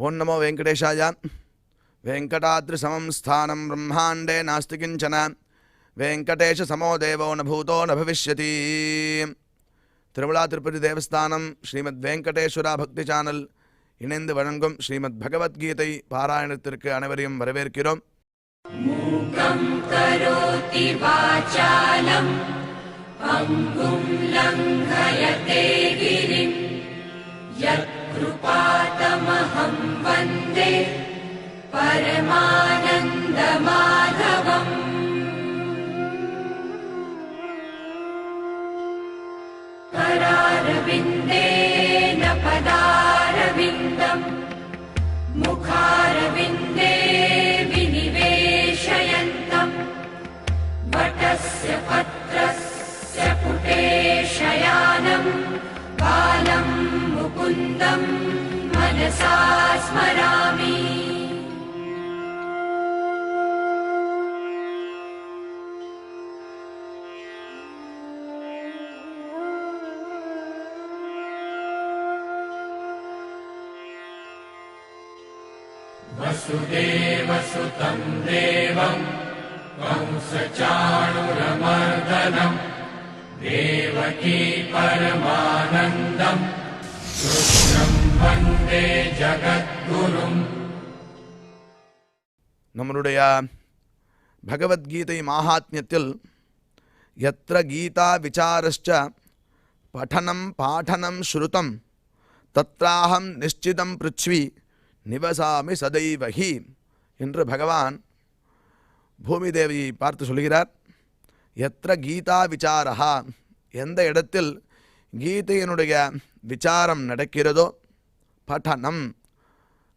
ओं नमो वेंकटेशाय। वेंकटाद्रिसमं स्थानं ब्रह्मांडे नास्ति किंचन, वेंकटेश समो देवो न भूतो न भविष्यति। திருவிழா திருப்பதி தேவஸ்தானம் ஸ்ரீமத் வெங்கடேஸ்வரா பக்தி சேனல் இணைந்து வழங்கும் ஸ்ரீமத் பகவத்கீதை பாராயணத்திற்கு அனைவரையும் வரவேற்கிறோம். மூகம் கரோதி வாசாலம் அங்கும் லங்கயதே கிரிம் யத் கிருபாதமஹம் வந்தே பரமானந்த மாதவம். करारविन्देन पदारविन्दम् मुखारविन्दे विनिवेशयन्तम् वटस्य पत्रस्य पुटे शयानम् बालं मुकुन्दं मनसा स्मरामि. वसुदेवसुतं देवं कंसचाणूरमर्दनं देवकी परमानन्दं कृष्णं वन्दे जगद्गुरुम्. நம்மளுடைய பகவத்கீதை மாஹாத்மியத்தில் யத்ர கீதா விசாரஸ்ச படனம் பாடனம் ஸ்ருதம் தத்ராஹம் நிச்சிதம் பிருத்வி நிவசாமி சதைவஹி என்று பகவான் பூமி தேவியை பார்த்து சொல்கிறார். எத்திர கீதா விசாரா, எந்த இடத்தில் கீதையினுடைய விசாரம் நடக்கிறதோ, படனம்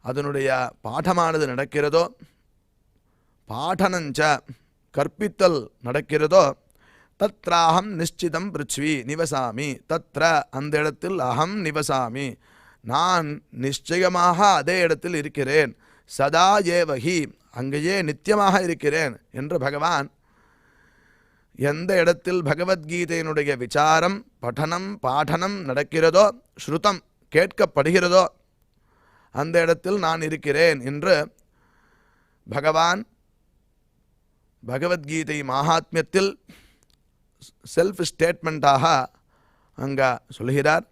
அதனுடைய பாடமானது நடக்கிறதோ, பாடனஞ்ச கற்பித்தல் நடக்கிறதோ, தத்ராஹம் நிச்சிதம் பிருத்வி நிவசாமி, தத்ர அந்த இடத்தில் அகம் நிவசாமி நான் நிச்சயமாக அதே இடத்தில் இருக்கிறேன், சதா ஏவகி அங்கேயே நித்தியமாக இருக்கிறேன் என்று பகவான் எந்த இடத்தில் பகவத்கீதையினுடைய விசாரம் படனம் பாடனம் நடக்கிறதோ, ஸ்ருதம் கேட்கப்படுகிறதோ அந்த இடத்தில் நான் இருக்கிறேன் என்று பகவான் பகவத்கீதை மகாத்மியத்தில் செல்ஃப் ஸ்டேட்மெண்ட்டாக அங்கே சொல்கிறார்.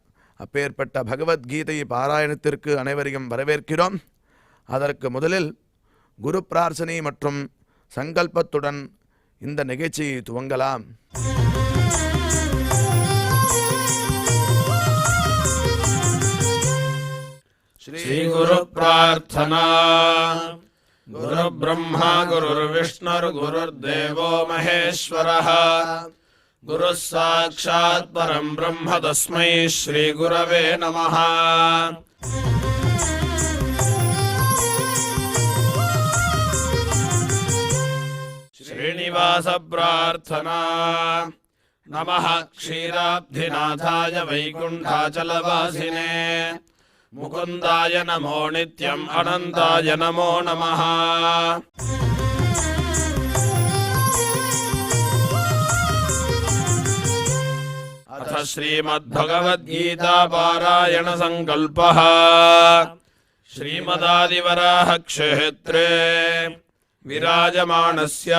அப்பேற்பட்ட பகவத்கீதை பாராயணத்திற்கு அனைவரையும் வரவேற்கிறோம். அதற்கு முதலில் குரு பிரார்த்தனை மற்றும் சங்கல்பத்துடன் இந்த நிகழ்ச்சியை துவங்கலாம். ஸ்ரீ குரு பிரார்த்தனா. குரு பிரம்மா குரு விஷ்ணு குரு தேவோ மகேஸ்வரः गुरुः साक्षात् परं ब्रह्म तस्मै श्री गुरवे नमः. श्रीनिवास प्रार्थना. नमः क्षीराब्धिनाथाय वैकुण्ठाचलवासिने मुकुन्दाय नमो नित्यम् अनन्ताय नमो नमः. अथ श्रीमद्भगवद्गीता पारायण संकल्पः. श्रीमदादिवराह क्षेत्रे विराजमानस्य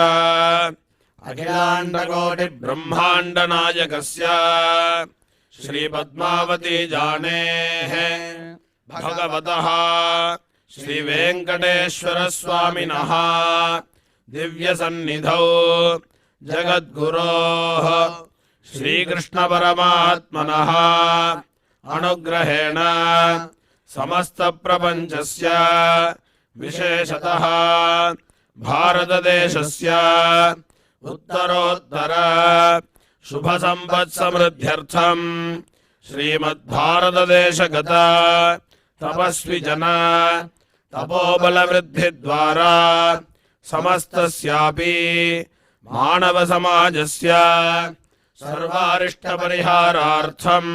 अखिलाण्डकोटि ब्रह्माण्ड नायकस्य श्रीपद्मावती जानेः भगवतः श्रीवेङ्कटेश्वर स्वामिनः दिव्यसन्निधौ जगद्गुरोः श्रीकृष्ण परमात्मनः अनुग्रहेण समस्त प्रपंचस्य विशेषतः भारतदेशस्य उत्तरोत्तर शुभ संपत् समृद्ध्यर्थं श्रीमद्भारतदेशगत तपस्वी जन तपोबल वृद्धि द्वारा समस्तस्यापि मानव समाजस्य सर्वारिष्ट परिहारार्थम्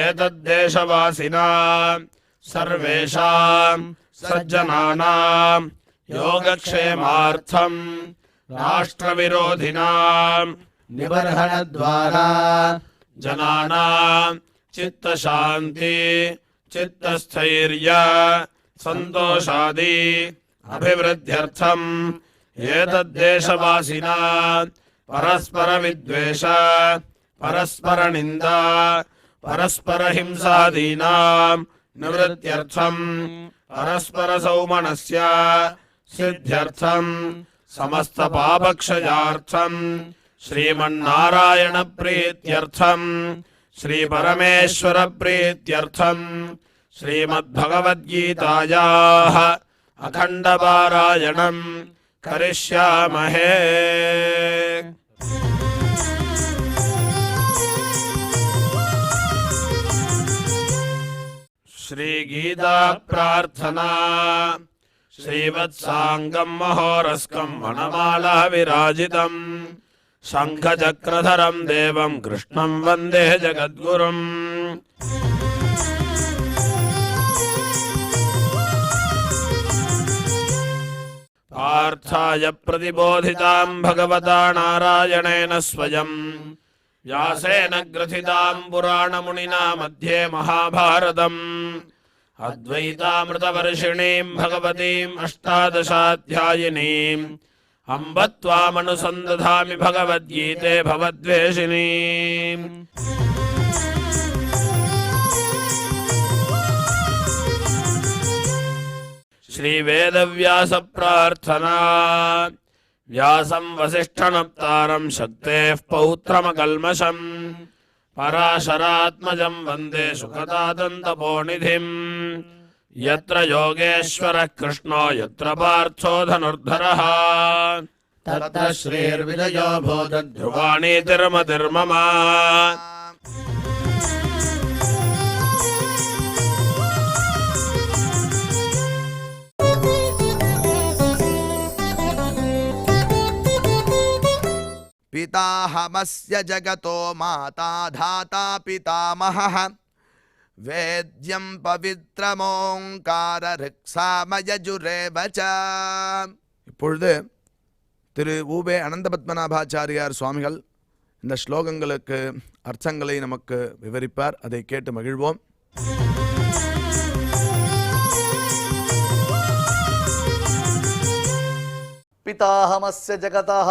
एतद्देशवासिनां सर्वेषां सज्जनानां योगक्षेमार्थं राष्ट्रविरोधिनां निबर्हणद्वारा जनानां चित्तशान्ति चित्तस्थैर्य सन्तोषादि अभिवृद्ध्यर्थम् एतद्देशवासिना परस्परविद्वेष परस्परनिन्दा परस्परहिंसादीनां निवृत्त्यर्थम् परस्परसौमनस्य सिद्ध्यर्थम् समस्तपापक्षयार्थम् श्रीमन्नारायणप्रीत्यर्थम् श्रीपरमेश्वरप्रीत्यर्थम् श्रीमद्भगवद्गीतायाः अखण्डपारायणम् करिष्यामहे। श्रीगीता प्रार्थना श्रीवत्साङ्गं महोरस्कं वनमाला विराजितम् शङ्खचक्रधरं देवं कृष्णं वन्दे जगद्गुरुम्। पार्थाय प्रतिबोधितां भगवता नारायणेन स्वयं व्यासेन ग्रथितां पुराणमुनिना मध्ये महाभारतम् अद्वैतामृतवर्षिणीं भगवतीम् अष्टादशाध्यायिनीम् अम्ब त्वामनुसन्दधामि भगवद्गीते भवद्वेषिणीम्। श्रीवेदव्यास प्रार्थना व्यासं वसिष्ठनप्तारं शक्तेः पौत्रमकल्मषम् पराशरात्मजं वन्दे सुखदातन्तपोनिधिम्। यत्र योगेश्वरः कृष्णो यत्र पार्थो धनुर्धरः तत्र श्रीर्विजयो भूतध्रुवाणि ध्रुवाणीतिर्मतिर्मम। पिताहमस्य जगतो माता धाता पितामहः वेद्यं पवित्रमोङ्कार ऋक्सामयजुरेव च। இப்பொழுது திரு ஊவே அனந்தபத்மநாபாச்சாரியார் சுவாமிகள் இந்த ஸ்லோகங்களுக்கு அர்த்தங்களை நமக்கு விவரிப்பார். அதை கேட்டு மகிழ்வோம். पिताहमस्य जगतः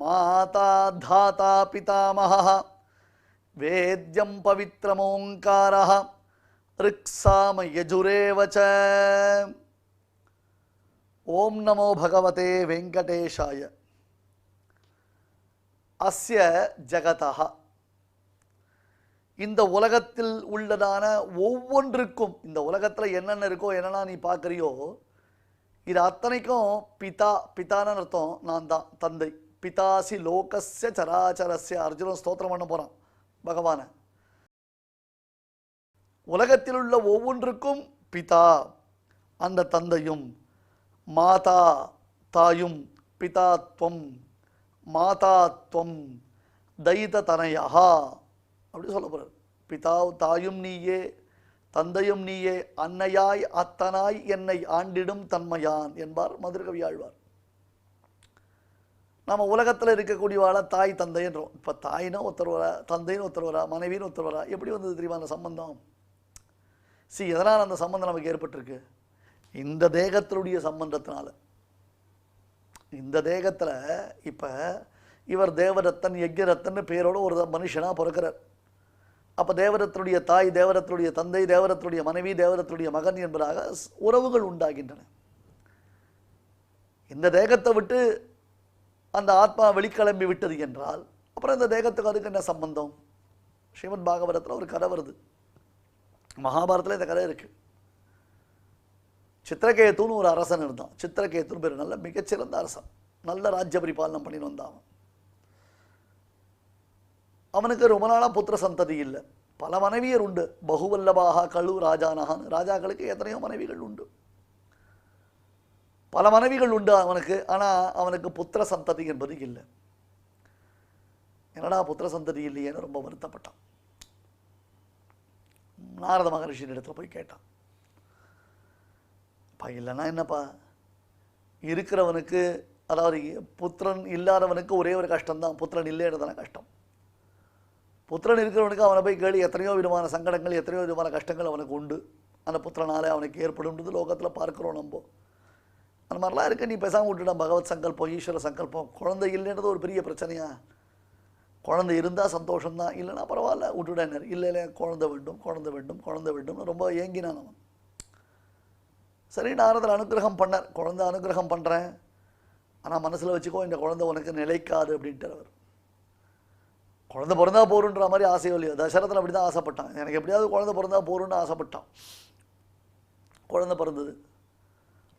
माता धाता पितामहः वेद्यं पवित्रमोङ्कारः ऋक्साम यजुरेव च। ओम नमो भगवते वेंकटेशाय। अस्य जगतः இந்த உலகத்தில் உள்ளதான ஒவ்வொன்றுக்கும் இந்த உலகத்தில் என்னென்ன இருக்கோ என்னென்ன நீ பார்க்குறியோ இது அத்தனைக்கும் பிதா பிதான்னு அர்த்தம் நான் தான் தந்தை. பிதாசி லோகஸ்ய சராச்சரஸ்ய அர்ஜுனன் ஸ்தோத்திரம் பண்ண போகிறான் பகவானை. உலகத்தில் உள்ள ஒவ்வொன்றுக்கும் பிதா அந்த தந்தையும், மாதா தாயும், பிதாத்வம் மாதாத்வம் தைத தனயா அப்படி சொல்ல போகிறார். பிதா தாயும் நீயே தந்தையும் நீயே அன்னையாய் அத்தனாய் என்னை ஆண்டிடும் தன்மையான் என்பார் மதுரகவி ஆழ்வார். நம்ம உலகத்தில் இருக்கக்கூடியவாள தாய் தந்தைன்றோம். இப்போ தாயினும் ஒருத்தர் வரா, தந்தைன்னு ஒருத்தர் வரா, மனைவின்னு ஒருத்தர் வரா. எப்படி வந்தது தெரியுமா அந்த சம்பந்தம்? எதனால் அந்த சம்பந்தம் நமக்கு ஏற்பட்டிருக்கு? இந்த தேகத்தினுடைய சம்பந்தத்தினால. இந்த தேகத்தில் இப்போ இவர் தேவரத்தன் யஜ்ஞரத்தன் பேரோடு ஒரு மனுஷனாக பிறக்கிறார். அப்போ தேவரத்தினுடைய தாய், தேவரத்தினுடைய தந்தை, தேவரத்தினுடைய மனைவி, தேவரத்தினுடைய மகன் என்பதாக உறவுகள் உண்டாகின்றன. இந்த தேகத்தை விட்டு அந்த ஆத்மா வெளிக்கிளம்பி விட்டது என்றால் அப்புறம் இந்த தேகத்துக்கு அதுக்கு என்ன சம்பந்தம்? ஸ்ரீமத் பாகவதத்தில் ஒரு கதை வருது, மகாபாரத்தில் இந்த கதை இருக்குது. சித்திரகேத்துன்னு ஒரு அரசன் இருந்தான். சித்திரகேத்துன்னு பேர், நல்ல மிகச்சிறந்த அரசன், நல்ல ராஜ்ய பரிபாலனம் பண்ணின்னு வந்தான். அவனுக்கு ரொம்ப நாளாக புத்திர சந்ததி இல்லை. பல மனைவியர் உண்டு. பகுவல்லபாக கழு ராஜானகான், ராஜாக்களுக்கு எத்தனையோ மனைவிகள் உண்டு, பல மனைவிகள் உண்டு அவனுக்கு. ஆனால் அவனுக்கு புத்திர சந்ததி என்பது இல்லை. என்னடா புத்திர சந்ததி இல்லையேன்னு ரொம்ப வருத்தப்பட்டான். நாரத மகரிஷியின் இடத்துல போய் கேட்டான், அப்பா இல்லைன்னா என்னப்பா, இருக்கிறவனுக்கு அதாவது புத்திரன் இல்லாதவனுக்கு ஒரே ஒரு கஷ்டம்தான், புத்திரன் இல்லைன்றதான கஷ்டம். புத்திரன் இருக்கிறவனுக்கு அவனை போய் கேள்வி, எத்தனையோ விதமான சங்கடங்கள், எத்தனையோ விதமான கஷ்டங்கள் அவனுக்கு உண்டு. அந்த புத்திரனாலே அவனுக்கு ஏற்படும்ன்றது லோகத்தில் பார்க்குறோம் நம்ம. அந்த மாதிரிலாம் இருக்குது. நீ பேசாமல் விட்டுட்டா பகவத் சங்கல்பம், ஈஸ்வர சங்கல்பம். குழந்தை இல்லைன்றது ஒரு பெரிய பிரச்சனையா? குழந்தை இருந்தால் சந்தோஷம்தான், இல்லைன்னா பரவாயில்ல விட்டுடானர். இல்லை இல்லை குழந்தை வேண்டும் குழந்தை வேண்டும் குழந்தை வேண்டும்னு ரொம்ப ஏங்கினான் அவன். சரி, நாரதர் அனுகிரகம் பண்ணார். குழந்தை அனுகிரகம் பண்ணுறேன், ஆனால் மனசில் வச்சுக்கோ இந்த குழந்தை உனக்கு நிலைக்காது அப்படின்ட்டு அவர். குழந்தை பிறந்தா போருன்ற மாதிரி ஆசையோ இல்லையோ, தசரதன் அப்படி தான் ஆசைப்பட்டான். எனக்கு எப்படியாவது குழந்தை பிறந்தா போருன்னு ஆசைப்பட்டான். குழந்தை பிறந்தது.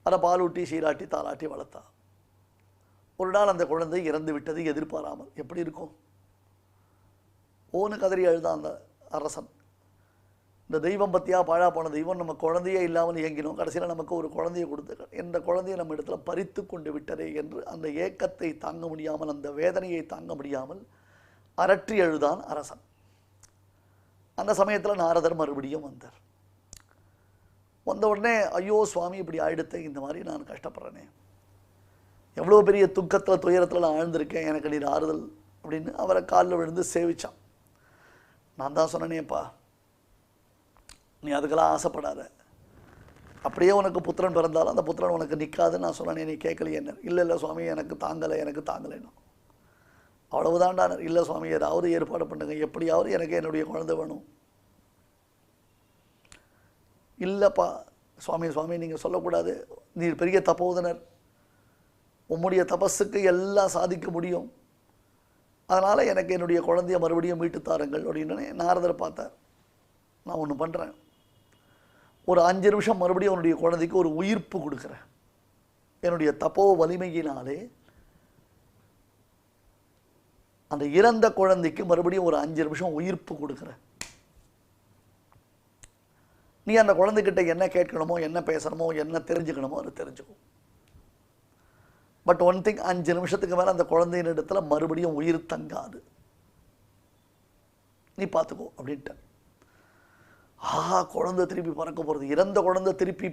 அதை பால் ஊட்டி சீராட்டி தாளாட்டி வளர்த்தா. ஒரு நாள் அந்த குழந்தை இறந்து விட்டது எதிர்பாராமல். எப்படி இருக்கும்? ஓன்னு கதறி அழுதான் அந்த அரசன். இந்த தெய்வம் பற்றியா பாழா போன தெய்வம், நம்ம குழந்தையே இல்லாமல் இயங்கினோம், கடைசியில் நமக்கு ஒரு குழந்தையை கொடுத்து இந்த குழந்தையை நம்ம இடத்துல பறித்து கொண்டு விட்டதே என்று அந்த ஏக்கத்தை தாங்க முடியாமல், அந்த வேதனையை தாங்க முடியாமல் அரற்றி அழுதான் அரசன். அந்த சமயத்தில் நாரதர் மறுபடியும் வந்தார். வந்த உடனே, ஐயோ சுவாமி இப்படி ஆயிடுத்த, இந்த மாதிரி நான் கஷ்டப்படுறேனே, எவ்வளோ பெரிய துக்கத்தில் துயரத்தில் நான் ஆழ்ந்திருக்கேன், எனக்கு நீர் ஆறுதல் அப்படின்னு அவரை காலில் விழுந்து சேவிச்சான். நான் தான் சொன்னேனேப்பா, நீ அதுக்கெல்லாம் ஆசைப்படாத, அப்படியே உனக்கு புத்திரன் பிறந்தாலும் அந்த புத்திரன் உனக்கு நிற்காதுன்னு நான் சொன்னேனே, நீ கேட்கலையே என்ன? இல்லை இல்லை சுவாமி எனக்கு தாங்கலைன்னு. அவ்வளவுதான்டானர். இல்லை சுவாமி ஏதாவது ஏற்பாடு பண்ணுங்க, எப்படியாவது எனக்கு என்னுடைய குழந்தை வேணும். இல்லைப்பா சுவாமி நீங்கள் சொல்லக்கூடாது, நீர் பெரிய தபோதனர், உம்முடைய தபஸுக்கு எல்லாம் சாதிக்க முடியும், அதனால் எனக்கு என்னுடைய குழந்தைய மறுபடியும் மீட்டு தாருங்கள் அப்படின்னு நாரதர் பார்த்தார். நான் ஒன்று பண்ணுறேன், ஒரு 5 நிமிஷம் மறுபடியும் அவனுடைய குழந்தைக்கு ஒரு உயிர்ப்பு கொடுக்குறேன். என்னுடைய தப்போ வலிமையினாலே அந்த இறந்த குழந்தைக்கு மறுபடியும் ஒரு 5 நிமிஷம் உயிர்ப்பு கொடுக்குறேன். நீ அந்த குழந்தைகிட்ட என்ன கேட்கணுமோ, என்ன பேசணுமோ, என்ன தெரிஞ்சுக்கணுமோ அதை தெரிஞ்சுக்கோ. பட் ஒன் திங், 5 நிமிஷத்துக்கு மேலே அந்த குழந்தையின் இடத்துல மறுபடியும் உயிர் தங்காது, நீ பார்த்துக்கோ அப்படின்ட்டு. குழந்தை திருப்பி பறக்க போகிறது, இறந்த குழந்தை திருப்பி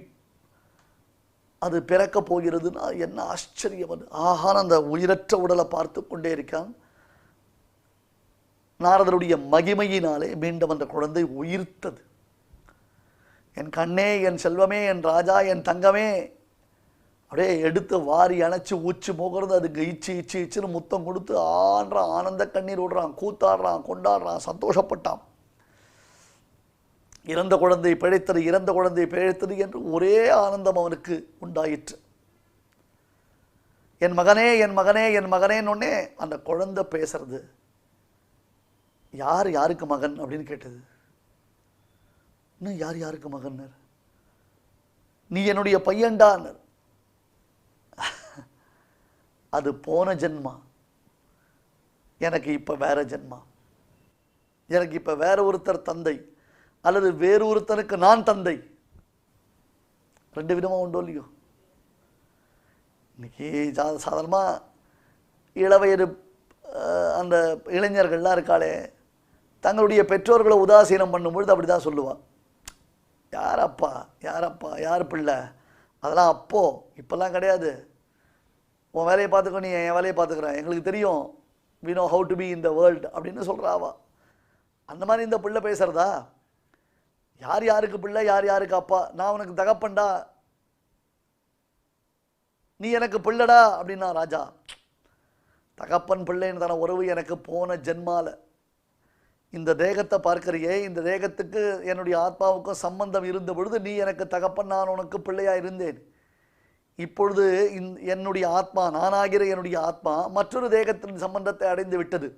அது பிறக்க போகிறதுன்னா என்ன ஆச்சரியம் அது! அந்த உயிரற்ற உடலை பார்த்து கொண்டே இருக்கான். நாரதருடைய மகிமையினாலே மீண்டும் அந்த குழந்தை உயிர்த்தது. என் கண்ணே, என் செல்வமே, என் ராஜா, என் தங்கமே, அப்படியே எடுத்து வாரி அணைச்சி ஊச்சு போகிறது. அதுக்கு இச்சுன்னு முத்தம் கொடுத்து ஆடுறான், ஆனந்த கண்ணீர் விடுறான், கூத்தாடுறான், கொண்டாடுறான், சந்தோஷப்பட்டான். இறந்த குழந்தை பிழைத்தது என்று ஒரே ஆனந்தம் அவனுக்கு உண்டாயிற்று. என் மகனேன்னொன்னே அந்த குழந்தை பேசுறது. யாருக்கு மகன் அப்படின்னு கேட்டது. இன்னும் யாருக்கு மகன்? நீ என்னுடைய பையன்டான். அது போன ஜென்மா, எனக்கு இப்ப வேற ஜென்மா. எனக்கு இப்ப வேற ஒருத்தர் தந்தை, அல்லது வேறு ஒருத்தனுக்கு நான் தந்தை. 2 விதமா உண்டோ இல்லையோ? இன்னைக்கு சாதாரணமாக இளவயது அந்த இளைஞர்கள்லாம் இருக்காளே, தங்களுடைய பெற்றோர்களை உதாசீனம் பண்ணும்பொழுது அப்படி தான் சொல்லுவாள். யார் அப்பா, யார் பிள்ளை, அதெல்லாம் அப்போ, இப்போல்லாம் கிடையாது. உன் வேலையை பார்த்துக்கோ, நீ என் வேலையை பார்த்துக்கிறேன், எங்களுக்கு தெரியும், we know how to be in the world அப்படின்னு சொல்கிறாவா. அந்த மாதிரி இந்த பிள்ளை பேசுகிறதா? யாருக்கு பிள்ளை, யாருக்கு அப்பா? நான் உனக்கு தகப்பன்டா, நீ எனக்கு பிள்ளைடா அப்படின்னா ராஜா. தகப்பன் பிள்ளைன்னு தான உறவு எனக்கு போன ஜென்மால. இந்த தேகத்தை பார்க்கறியே, இந்த தேகத்துக்கு என்னுடைய ஆத்மாவுக்கும் சம்பந்தம் இருந்த பொழுது நீ எனக்கு தகப்பன், நான் உனக்கு பிள்ளையா இருந்தேன். இப்பொழுது என்னுடைய ஆத்மா, நானாகிற என்னுடைய ஆத்மா மற்றொரு தேகத்தின் சம்பந்தத்தை அடைந்து விட்டது.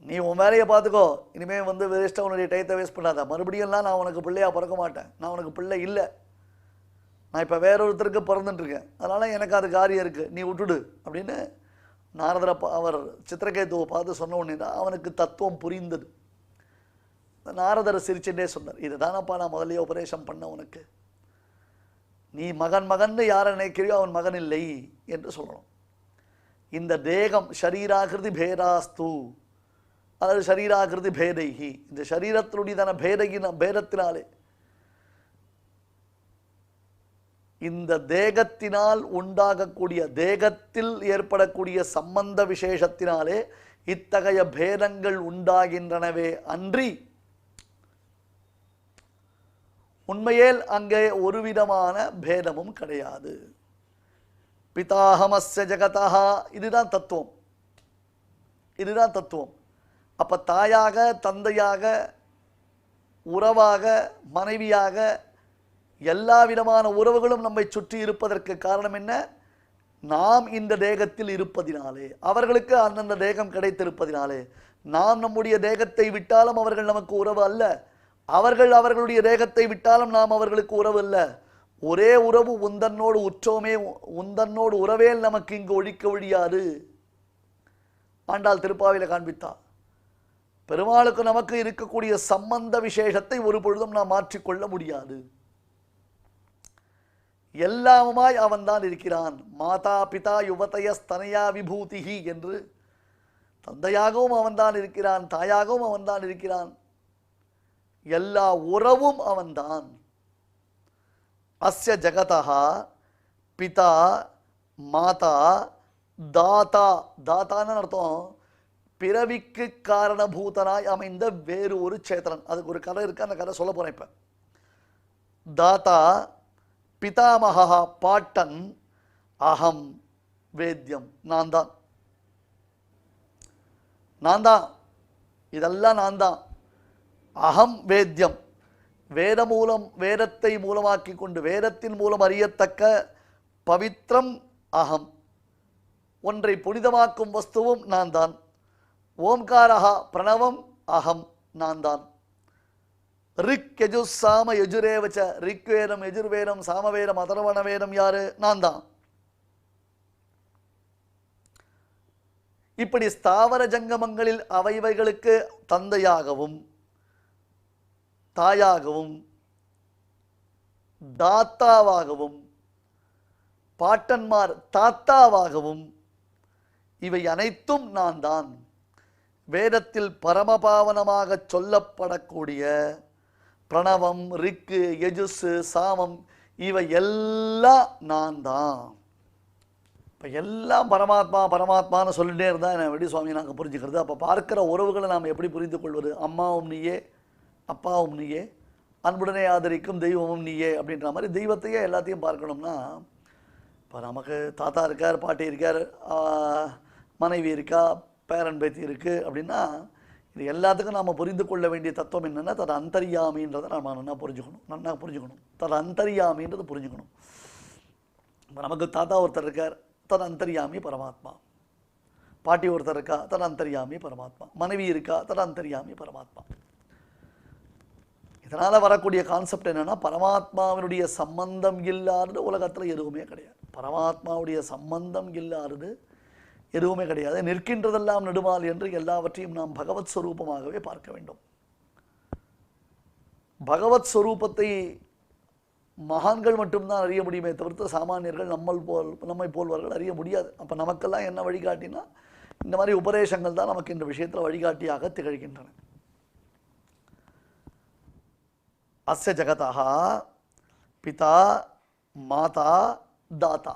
நீ உன் வேலையை பார்த்துக்கோ, இனிமேல் வேஸ்ட்டாக உன்னுடைய டயத்தை வேஸ்ட் பண்ணாத. மறுபடியும்லாம் நான் உனக்கு பிள்ளையாக பிறக்க மாட்டேன், நான் உனக்கு பிள்ளை இல்லை, நான் இப்போ வேறொருத்தருக்கு பிறந்துட்டுருக்கேன், அதனால் எனக்கு அது காரியம் இருக்குது, நீ விட்டுடு அப்படின்னு நாரதரை அவர் சித்திரகேதுவை பார்த்து சொன்ன உடனே தான் அவனுக்கு தத்துவம் புரிந்தது. நாரதர் சிரிச்சுட்டே சொன்னார், இது தானப்பா நான் முதலே உபதேசம் பண்ண உனக்கு. நீ மகன் யாரை நினைக்கிறியோ அவன் மகன் இல்லை என்று சொல்லணும். இந்த தேகம் ஷரீராகிருதி பேதாஸ்து, அதாவது ஷரீராகிருதி பேதைகி, இந்த சரீரத்தினுடையதான பேதத்தினாலே, இந்த தேகத்தினால் உண்டாகக்கூடிய, தேகத்தில் ஏற்படக்கூடிய சம்பந்த விசேஷத்தினாலே இத்தகைய பேதங்கள் உண்டாகின்றனவே அன்றி உண்மையில் அங்கே ஒரு விதமான பேதமும் கிடையாது. பிதாஹமஸ்ய ஜகதா, இதுதான் தத்துவம், இதுதான் தத்துவம். அப்ப தாயாக, தந்தையாக, உறவாக, மனைவியாக எல்லா விதமான உறவுகளும் நம்மை சுற்றி இருப்பதற்கு காரணம் என்ன? நாம் இந்த தேகத்தில் இருப்பதினாலே, அவர்களுக்கு அந்தந்த தேகம் கிடைத்திருப்பதினாலே. நாம் நம்முடைய தேகத்தை விட்டாலும் அவர்கள் நமக்கு உறவு அல்ல, அவர்கள் அவர்களுடைய தேகத்தை விட்டாலும் நாம் அவர்களுக்கு உறவு அல்ல. ஒரே உறவு, உந்தன்னோடு உற்றோமே, உந்தன்னோடு உறவேல் நமக்கு இங்கு ஒழிக்க ஒழியாது. ஆண்டாள் திருப்பாவில காண்பித்தா. பெருமாளுக்கு நமக்கு இருக்கக்கூடிய சம்பந்த விசேஷத்தை ஒரு பொழுதும் நாம் மாற்றிக்கொள்ள முடியாது. எல்லாமுமாய் அவன்தான் இருக்கிறான். மாதா பிதா யுவதய ஸ்தனயா விபூதிஹி என்று தந்தையாகவும் அவன்தான் இருக்கிறான், தாயாகவும் அவன்தான் இருக்கிறான். எல்லா உறவும் அவன்தான். அஸ்ய ஜகதா பிதா மாதா தாத்தா. தாத்தான்னு அர்த்தம் பிறவிக்கு காரணபூதனாய் அமைந்த வேறு ஒரு சேத்திரன். அதுக்கு ஒரு கதை இருக்கு, அந்த கதை சொல்ல போறேன் இப்ப. தாத்தா பிதாமகா பாட்டன், அகம் வேத்யம், நான் தான், நான் தான், இதெல்லாம் நான் தான். அகம் வேத்யம், வேத மூலம், வேதத்தை மூலமாக்கி கொண்டு வேதத்தின் மூலம் அறியத்தக்க பவித்ரம் அகம், ஒன்றை புனிதமாக்கும் வஸ்துவும் நான் தான். ஓம்காரஹா பிரணவம் அகம், நான் தான். ரிக் யஜு சாம யஜுரேவச்ச, ரிக்வேதம் யஜுர்வேதம் சாமவேதம் அதர்வண வேதம் யாரு? நான் தான். இப்படி ஸ்தாவர ஜங்கமங்களில் அவைவைகளுக்கு தந்தையாகவும் தாயாகவும் தாத்தாவாகவும் பாட்டன்மார் தாத்தாவாகவும் இவை அனைத்தும் நான் தான். வேதத்தில் பரமபாவனமாக சொல்லப்படக்கூடிய பிரணவம், ரிக்கு, யஜுசு, சாமம் இவை எல்லாம் நான் தான். இப்போ எல்லாம் பரமாத்மா பரமாத்மான்னு சொல்லிட்டே இருந்தால் என்ன எப்படி சுவாமி நாங்கள் புரிஞ்சுக்கிறது? அப்போ பார்க்கிற உறவுகளை நாம் எப்படி புரிந்து கொள்வது? அம்மாவும் நீயே, அப்பாவும் நீயே, அன்புடனே ஆதரிக்கும் தெய்வமும் நீயே அப்படின்ற மாதிரி தெய்வத்தையே எல்லாத்தையும் பார்க்கணும்னா, இப்போ நமக்கு தாத்தா இருக்கார், பாட்டி இருக்கார், மனைவி இருக்கா, பேரன் பேத்தி இருக்குது அப்படின்னா, இது எல்லாத்துக்கும் நாம் புரிந்து கொள்ள வேண்டிய தத்துவம் என்னென்னா, தது அந்தரியாமின்றதை நம்ம நல்லா புரிஞ்சுக்கணும். தது அந்தரியாமின்றது புரிஞ்சுக்கணும். இப்போ நமக்கு தாத்தா ஒருத்தர் இருக்கார், தது அந்தரியாமி பரமாத்மா. பாட்டி ஒருத்தர் இருக்கா, தது அந்தரியாமி பரமாத்மா. மனைவி இருக்கா, தது அந்தரியாமி பரமாத்மா. இதனால் வரக்கூடிய கான்செப்ட் என்னென்னா, பரமாத்மாவினுடைய சம்பந்தம் இல்லாதது உலகத்தில் எதுவுமே கிடையாது. பரமாத்மாவுடைய சம்பந்தம் இல்லாதது எதுவுமே கிடையாது. நிற்கின்றதெல்லாம் நெடுமால் என்று எல்லாவற்றையும் நாம் பகவத் ஸ்வரூபமாகவே பார்க்க வேண்டும். பகவத் ஸ்வரூபத்தை மகான்கள் மட்டும்தான் அறிய முடியுமே தவிர்த்து சாமானியர்கள் நம்மை போல்வர்கள் அறிய முடியாது. அப்போ நமக்கெல்லாம் என்ன வழிகாட்டினா, இந்த மாதிரி உபதேசங்கள் தான் நமக்கு இந்த விஷயத்தில் வழிகாட்டியாக திகழ்கின்றன. அஸ்ய ஜகதா பிதா மாதா தாத்தா,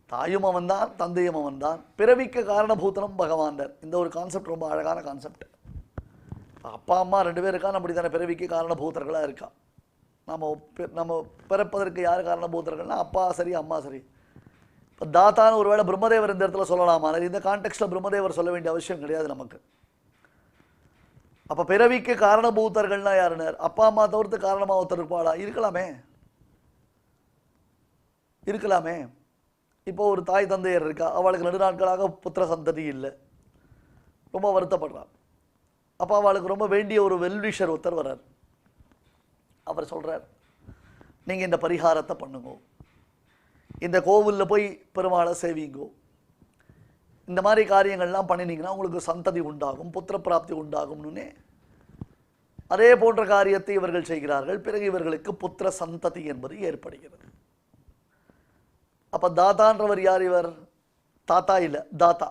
தாயும் அவன்தான், தந்தையும் அவன்தான், பிறவிக்கு காரணபூதனம் பகவான்டர். இந்த ஒரு கான்செப்ட் ரொம்ப அழகான கான்செப்ட். அப்பா அம்மா ரெண்டு பேர் இருக்கா, அப்படி தானே பிறவிக்கு காரணபூதர்களாக இருக்கா. நம்ம பிறப்பதற்கு யார் காரணபூதர்கள்னா அப்பா சரி அம்மா சரி. இப்போ தாத்தான்னு ஒரு வேளை பிரம்மதேவர் இந்த இடத்துல சொல்லலாமா? இந்த கான்டெக்ஸ்டில் பிரம்மதேவர் சொல்ல வேண்டிய அவசியம் கிடையாது நமக்கு. அப்போ பிறவிக்கு காரணபூதர்கள்னா யாருன்னு? அப்பா அம்மா தவிர்த்து காரணமாக ஒருத்தர் இருப்பாளா? இருக்கலாமே. இப்போ ஒரு தாய் தந்தையர் இருக்கா, அவளுக்கு நெடுநாட்களாக புத்திர சந்ததி இல்லை, ரொம்ப வருத்தப்படுறாள். அப்போ அவளுக்கு ரொம்ப வேண்டிய ஒரு வெல்விஷர் ஒருத்தர் வர்றார். அவர் சொல்கிறார், நீங்கள் இந்த பரிகாரத்தை பண்ணுங்கோ, இந்த கோவிலில் போய் பெருமாளை சேவிங்கோ, இந்த மாதிரி காரியங்கள்லாம் பண்ணினீங்கன்னா உங்களுக்கு சந்ததி உண்டாகும், புத்திர பிராப்தி உண்டாகும்னு அதே போன்ற காரியத்தை இவர்கள் செய்கிறார்கள். பிறகு இவர்களுக்கு புத்திர சந்ததி என்பது ஏற்படுகிறது. அப்போ தாத்தான்றவர் யார்? இவர் தாத்தா இல்லை, தாத்தா.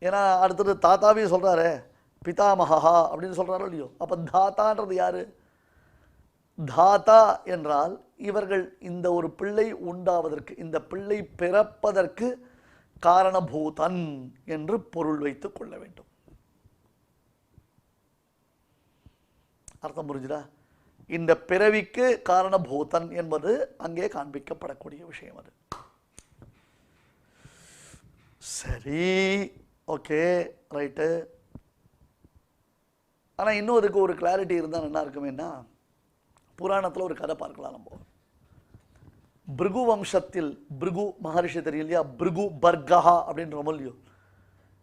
ஏன்னா அடுத்தது தாத்தாவையும் சொல்கிறாரு, பிதாமகா அப்படின்னு சொல்கிறாரோ இல்லையோ. அப்போ தாத்தான்றது யார்? தாத்தா என்றால் இவர்கள் இந்த ஒரு பிள்ளை உண்டாவதற்கு, இந்த பிள்ளை பிறப்பதற்கு காரணபூதன் என்று பொருள் வைத்துக் கொள்ள வேண்டும். அர்த்தம் புரிஞ்சுதா? இந்த பிறவிக்கு காரணபூதன் என்பது அங்கே காண்பிக்கப்படக்கூடிய விஷயம். அது சரி, ஓகே, ரைட்டு. ஆனால் இன்னும் அதுக்கு ஒரு கிளாரிட்டி இருந்தால் என்ன இருக்குமேன்னா, புராணத்தில் ஒரு கதை பார்க்கலாம். நம்ம பிருகு வம்சத்தில் பிருகு மகர்ஷி தெரியும் இல்லையா, பிருகு பர்கஹா அப்படின்னு ரொம்ப இல்லையோ,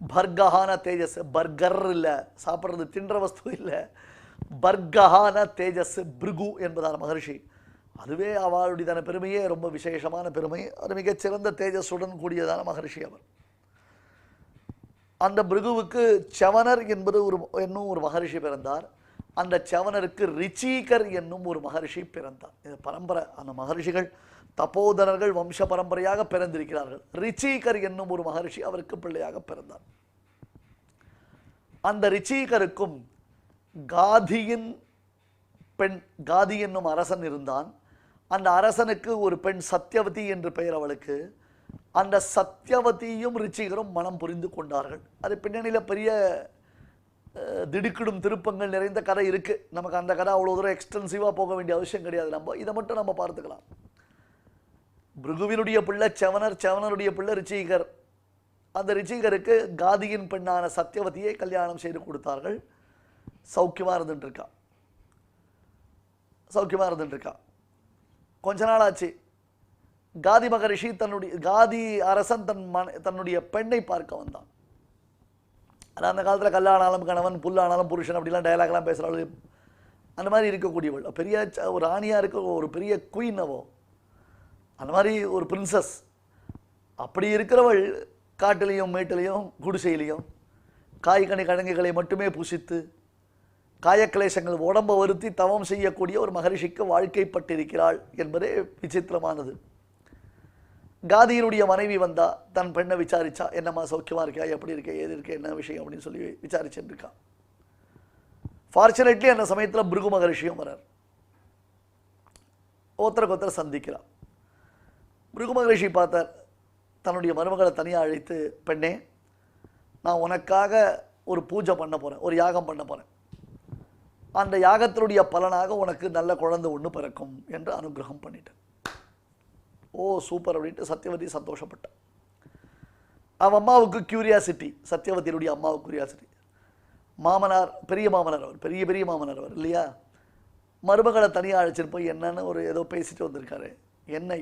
பர்கஹான தேஜஸ், பர்கர் இல்லை, சாப்பிட்றது தின்ற வஸ்து இல்லை, பர்கஹான தேஜஸ் பிருகு என்பதான மகர்ஷி. அதுவே அவளுடையதான பெருமையே ரொம்ப விசேஷமான பெருமை. அது மிகச்சிறந்த தேஜஸுடன் கூடியதான மகர்ஷி அவர். அந்த பிருகுவுக்கு சவனர் என்பது என்னும் ஒரு மகர்ஷி பிறந்தார். அந்த சவனருக்கு ரிச்சீகர் என்னும் ஒரு மகர்ஷி பிறந்தார். இது பரம்பரை, அந்த மகர்ஷிகள் தபோதனர்கள் வம்ச பரம்பரையாக பிறந்திருக்கிறார்கள். ரிச்சீகர் என்னும் ஒரு மகர்ஷி அவருக்கு பிள்ளையாக பிறந்தார். அந்த ரிச்சீகருக்கும் காதியின் பெண், காதி என்னும் அரசன் இருந்தான். அந்த அரசனுக்கு ஒரு பெண் சத்யவதி என்று பெயர் அவளுக்கு. அந்த சத்யவதியும் ரிச்சிகரும் மனம் புரிந்து கொண்டார்கள். அது பின்னணியில் பெரிய திடுக்கிடும் திருப்பங்கள் நிறைந்த கதை இருக்குது. நமக்கு அந்த கதை அவ்வளோ தூரம் எக்ஸ்டென்சிவாக போக வேண்டிய அவசியம் கிடையாது. நம்ம இதை மட்டும் நம்ம பார்த்துக்கலாம். பிருகுவினுடைய பிள்ளை சவனர், சவனருடைய பிள்ளை ரிச்சிகர். அந்த ரிச்சிகருக்கு காதியின் பெண்ணான சத்யவதியை கல்யாணம் செய்து கொடுத்தார்கள். சௌக்கியமாக இருந்துட்டுருக்கா, சௌக்கியமாக இருந்துட்டுருக்கா. கொஞ்ச நாள் ஆச்சு. காதி மகரிஷி காதி அரசன் தன்னுடைய பெண்ணை பார்க்க வந்தான். ஆனால் அந்த காலத்தில் கல்லானாலும் கணவன், புல்லானாலும் புருஷன் அப்படிலாம் டயலாக்லாம் பேசுகிறாள். அந்த மாதிரி இருக்கக்கூடியவள், பெரிய ஒரு ராணியாக இருக்க ஒரு பெரிய குயின், அவோ அந்த மாதிரி ஒரு பிரின்சஸ். அப்படி இருக்கிறவள் காட்டிலையும் மேட்டிலையும் குடிசையிலையும் காய்கனி கிழங்குகளை மட்டுமே புசித்து காயக்லேசங்கள் உடம்பை வருத்தி தவம் செய்யக்கூடிய ஒரு மகரிஷிக்கு வாழ்க்கைப்பட்டிருக்கிறாள் என்பதே விசித்திரமானது. காதியினுடைய மனைவி வந்தா, தன் பெண்ணை விசாரிச்சா, என்னம்மா சௌக்கியமாக இருக்கா, எப்படி இருக்கா, ஏது இருக்கா, என்ன விஷயம் அப்படின்னு சொல்லி விசாரிச்சுட்டு இருக்கா. ஃபார்ச்சுனேட்லி அந்த சமயத்தில் பிருகு மகரிஷியும் வரார். ஒருத்தருக்கு ஒருத்தர் சந்திக்கிறார். பிருகு மகரிஷி பார்த்தார். தன்னுடைய மருமகளை தனியாக அழைத்து, பெண்ணே, நான் உனக்காக ஒரு பூஜை பண்ண போகிறேன், ஒரு யாகம் பண்ண போகிறேன். அந்த யாகத்தினுடைய பலனாக உனக்கு நல்ல குழந்தை ஒன்று பிறக்கும் என்று அனுகிரகம் பண்ணிட்டேன். ஓ சூப்பர் அப்படின்ட்டு சத்யவதி சந்தோஷப்பட்டான். அவன் அம்மாவுக்கு கியூரியாசிட்டி, சத்யவதியுடைய அம்மாவுக்கு கியூரியாசிட்டி. மாமனார், பெரிய மாமனார் அவர், பெரிய பெரிய மாமனார் அவர் இல்லையா, மருமகளை தனியாக அழைச்சிட்டு போய் என்னன்னு ஒரு ஏதோ பேசிட்டு வந்திருக்காரு.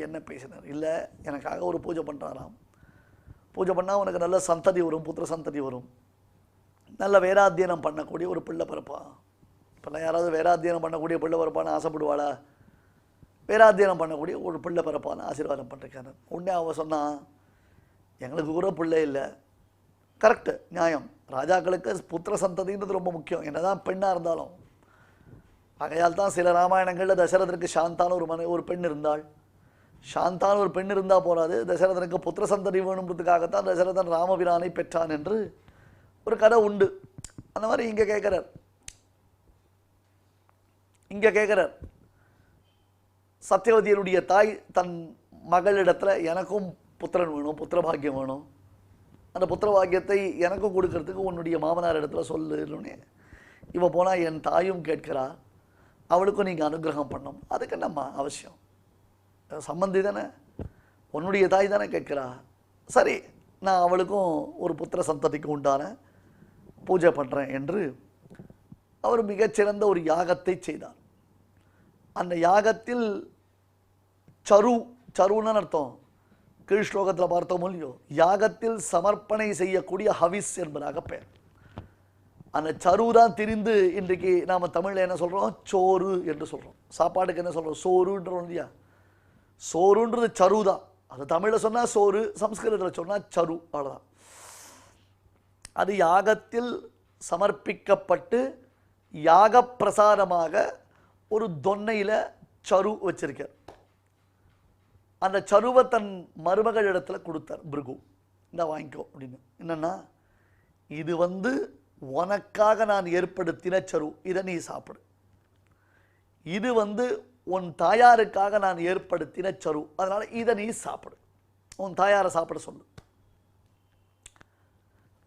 என்ன பேசினார்? இல்லை, எனக்காக ஒரு பூஜை பண்ணுறாராம். பூஜை பண்ணால் உனக்கு நல்ல சந்ததி வரும், புத்திர சந்ததி வரும், நல்ல வேதாத்தியனம் பண்ணக்கூடிய ஒரு பிள்ளை பிறப்பா. இப்போல்லாம் யாராவது வேதாத்தியனம் பண்ணக்கூடிய பிள்ளை பிறப்பான்னு ஆசைப்படுவாளா? வேதாத்தியனம் பண்ணக்கூடிய ஒரு பிள்ளை பிறப்பான்னு ஆசீர்வாதம் பண்ணிருக்காரு. உடனே அவன் சொன்னான், எங்களுக்கு கூட பிள்ளை இல்லை. கரெக்டு, நியாயம். ராஜாக்களுக்கு புத்திர சந்ததின்றது ரொம்ப முக்கியம், என்னதான் பெண்ணாக இருந்தாலும். ஆகையால் தான் சில ராமாயணங்களில் தசரதனுக்கு சாந்தான ஒரு பெண் இருந்தாள். சாந்தான ஒரு பெண் இருந்தால் போராது, தசரதனுக்கு புத்திர சந்ததி வேணுன்றதுக்காகத்தான் தசரதன் ராமபிரானை பெற்றான் என்று ஒரு கதை உண்டு. அந்த மாதிரி இங்கே கேட்குறார் சத்யவதியனுடைய தாய் தன் மகளிடத்தில், எனக்கும் புத்திரன் வேணும், புத்திர பாக்கியம் வேணும், அந்த புத்திர பாக்கியத்தை எனக்கும் கொடுக்கறதுக்கு உன்னுடைய மாமனார் இடத்துல சொல்லுன்னு. இவன் போனால் என் தாயும் கேட்கிறா, அவளுக்கும் நீங்கள் அனுகிரகம் பண்ணணும். அதுக்கு என்னம்மா அவசியம், சம்பந்தி தானே, உன்னுடைய தாய் தானே கேட்குறா. சரி, நான் அவளுக்கும் ஒரு புத்திர சந்ததிக்கு உண்டான பூஜை பண்ணுறேன் என்று அவர் மிகச்சிறந்த ஒரு யாகத்தை செய்தார். அந்த யாகத்தில் சருன்னு அர்த்தம், கீழ் ஸ்லோகத்தில் பார்த்தோம் இல்லையோ, யாகத்தில் சமர்ப்பணை செய்யக்கூடிய ஹவிஸ் என்பதாக பெயர். அந்த சரு தான் திரிந்து இன்றைக்கு நாம் தமிழில் என்ன சொல்கிறோம், சோறு என்று சொல்கிறோம். சாப்பாடுக்கு என்ன சொல்கிறோம், சோறுன்றோம் இல்லையா. சோறுன்றது சரு தான். அது தமிழில் சொன்னால் சோறு, சம்ஸ்கிருதத்தில் சொன்னால் சரு, அவ்வளோதான். அது யாகத்தில் சமர்ப்பிக்கப்பட்டு யாக பிரசாதமாக ஒரு தொன்னையில் சரு வச்சிருக்கார். அந்த சருவை தன் மருமகள் இடத்துல கொடுத்தார் பிருகு. இந்த வாங்கிக்கோ அப்படின்னு. என்னன்னா, இது உனக்காக நான் ஏற்படுத்தின சரு, இதை நீ சாப்பிடு. இது உன் தாயாருக்காக நான் ஏற்படுத்தின சரு, அதனால இதை நீ சாப்பிடு, உன் தாயாரை சாப்பிட சொல்லு.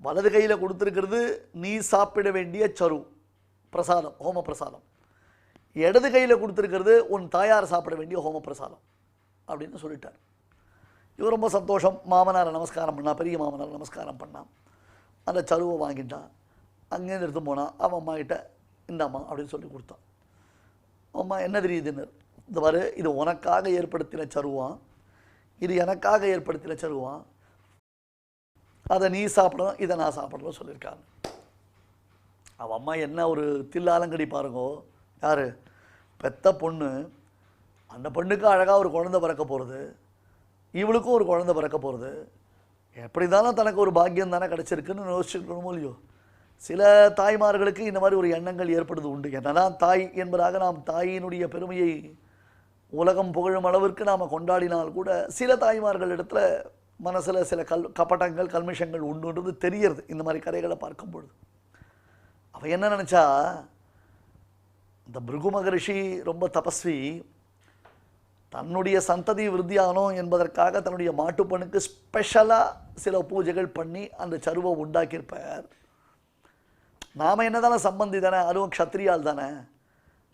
வலது கையில் கொடுத்துருக்கிறது நீ சாப்பிட வேண்டிய சரு பிரசாதம், ஹோம பிரசாதம். இடது கையில் கொடுத்துருக்கிறது உன் தாயார் சாப்பிட வேண்டிய ஹோம பிரசாதம் அப்படின்னு சொல்லிட்டார். இவர் ரொம்ப சந்தோஷம். மாமனாரை நமஸ்காரம் பண்ணா, பெரிய மாமனாரை நமஸ்காரம் பண்ணான். அந்த சருவை வாங்கிட்டான். அங்கேருந்து எடுத்து போனான். அவன் அம்மா கிட்ட இந்தாம்மா அப்படின்னு சொல்லி கொடுத்தான். அம்மா என்ன தெரியுதுன்னு, இந்த மாதிரி இது உனக்காக ஏற்படுத்தின சருவான், இது எனக்காக ஏற்படுத்தின சருவான், அதை நீ சாப்பிடணும், இதை நான் சாப்பிடணும் சொல்லியிருக்காங்க. அவன் அம்மா என்ன ஒரு தில்லாலங்கடி பாருங்கோ. யார் பெத்த பொண்ணு, அந்த பொண்ணுக்கு அழகாக ஒரு குழந்தை பிறக்க போகிறது, இவளுக்கும் ஒரு குழந்தை பிறக்க போகிறது. எப்படி தானே தனக்கு ஒரு பாக்கியம் தானே கிடச்சிருக்குன்னு யோசிச்சுக்கணுமோ இல்லையோ. சில தாய்மார்களுக்கு இந்த மாதிரி ஒரு எண்ணங்கள் ஏற்படுது உண்டு. என்னதான் தாய் என்பதாக நாம் தாயினுடைய பெருமையை உலகம் புகழும் அளவிற்கு நாம் கொண்டாடினால் கூட சில தாய்மார்கள் இடத்துல மனசில் சில கப்பட்டங்கள் கல்மிஷங்கள் உண்டுன்றது தெரியறது இந்த மாதிரி கதைகளை பார்க்கும்பொழுது. அவன் என்ன நினச்சா, இந்த பிருகு மகரிஷி ரொம்ப தபஸ்வி, தன்னுடைய சந்ததி விருத்தியாகணும் என்பதற்காக தன்னுடைய மாட்டுப்பனுக்கு ஸ்பெஷலாக சில பூஜைகள் பண்ணி அந்த சருவை உண்டாக்கியிருப்பார். நாம் என்ன தானே சம்பந்தி தானே, அதுவும் க்ஷத்ரியால் தானே,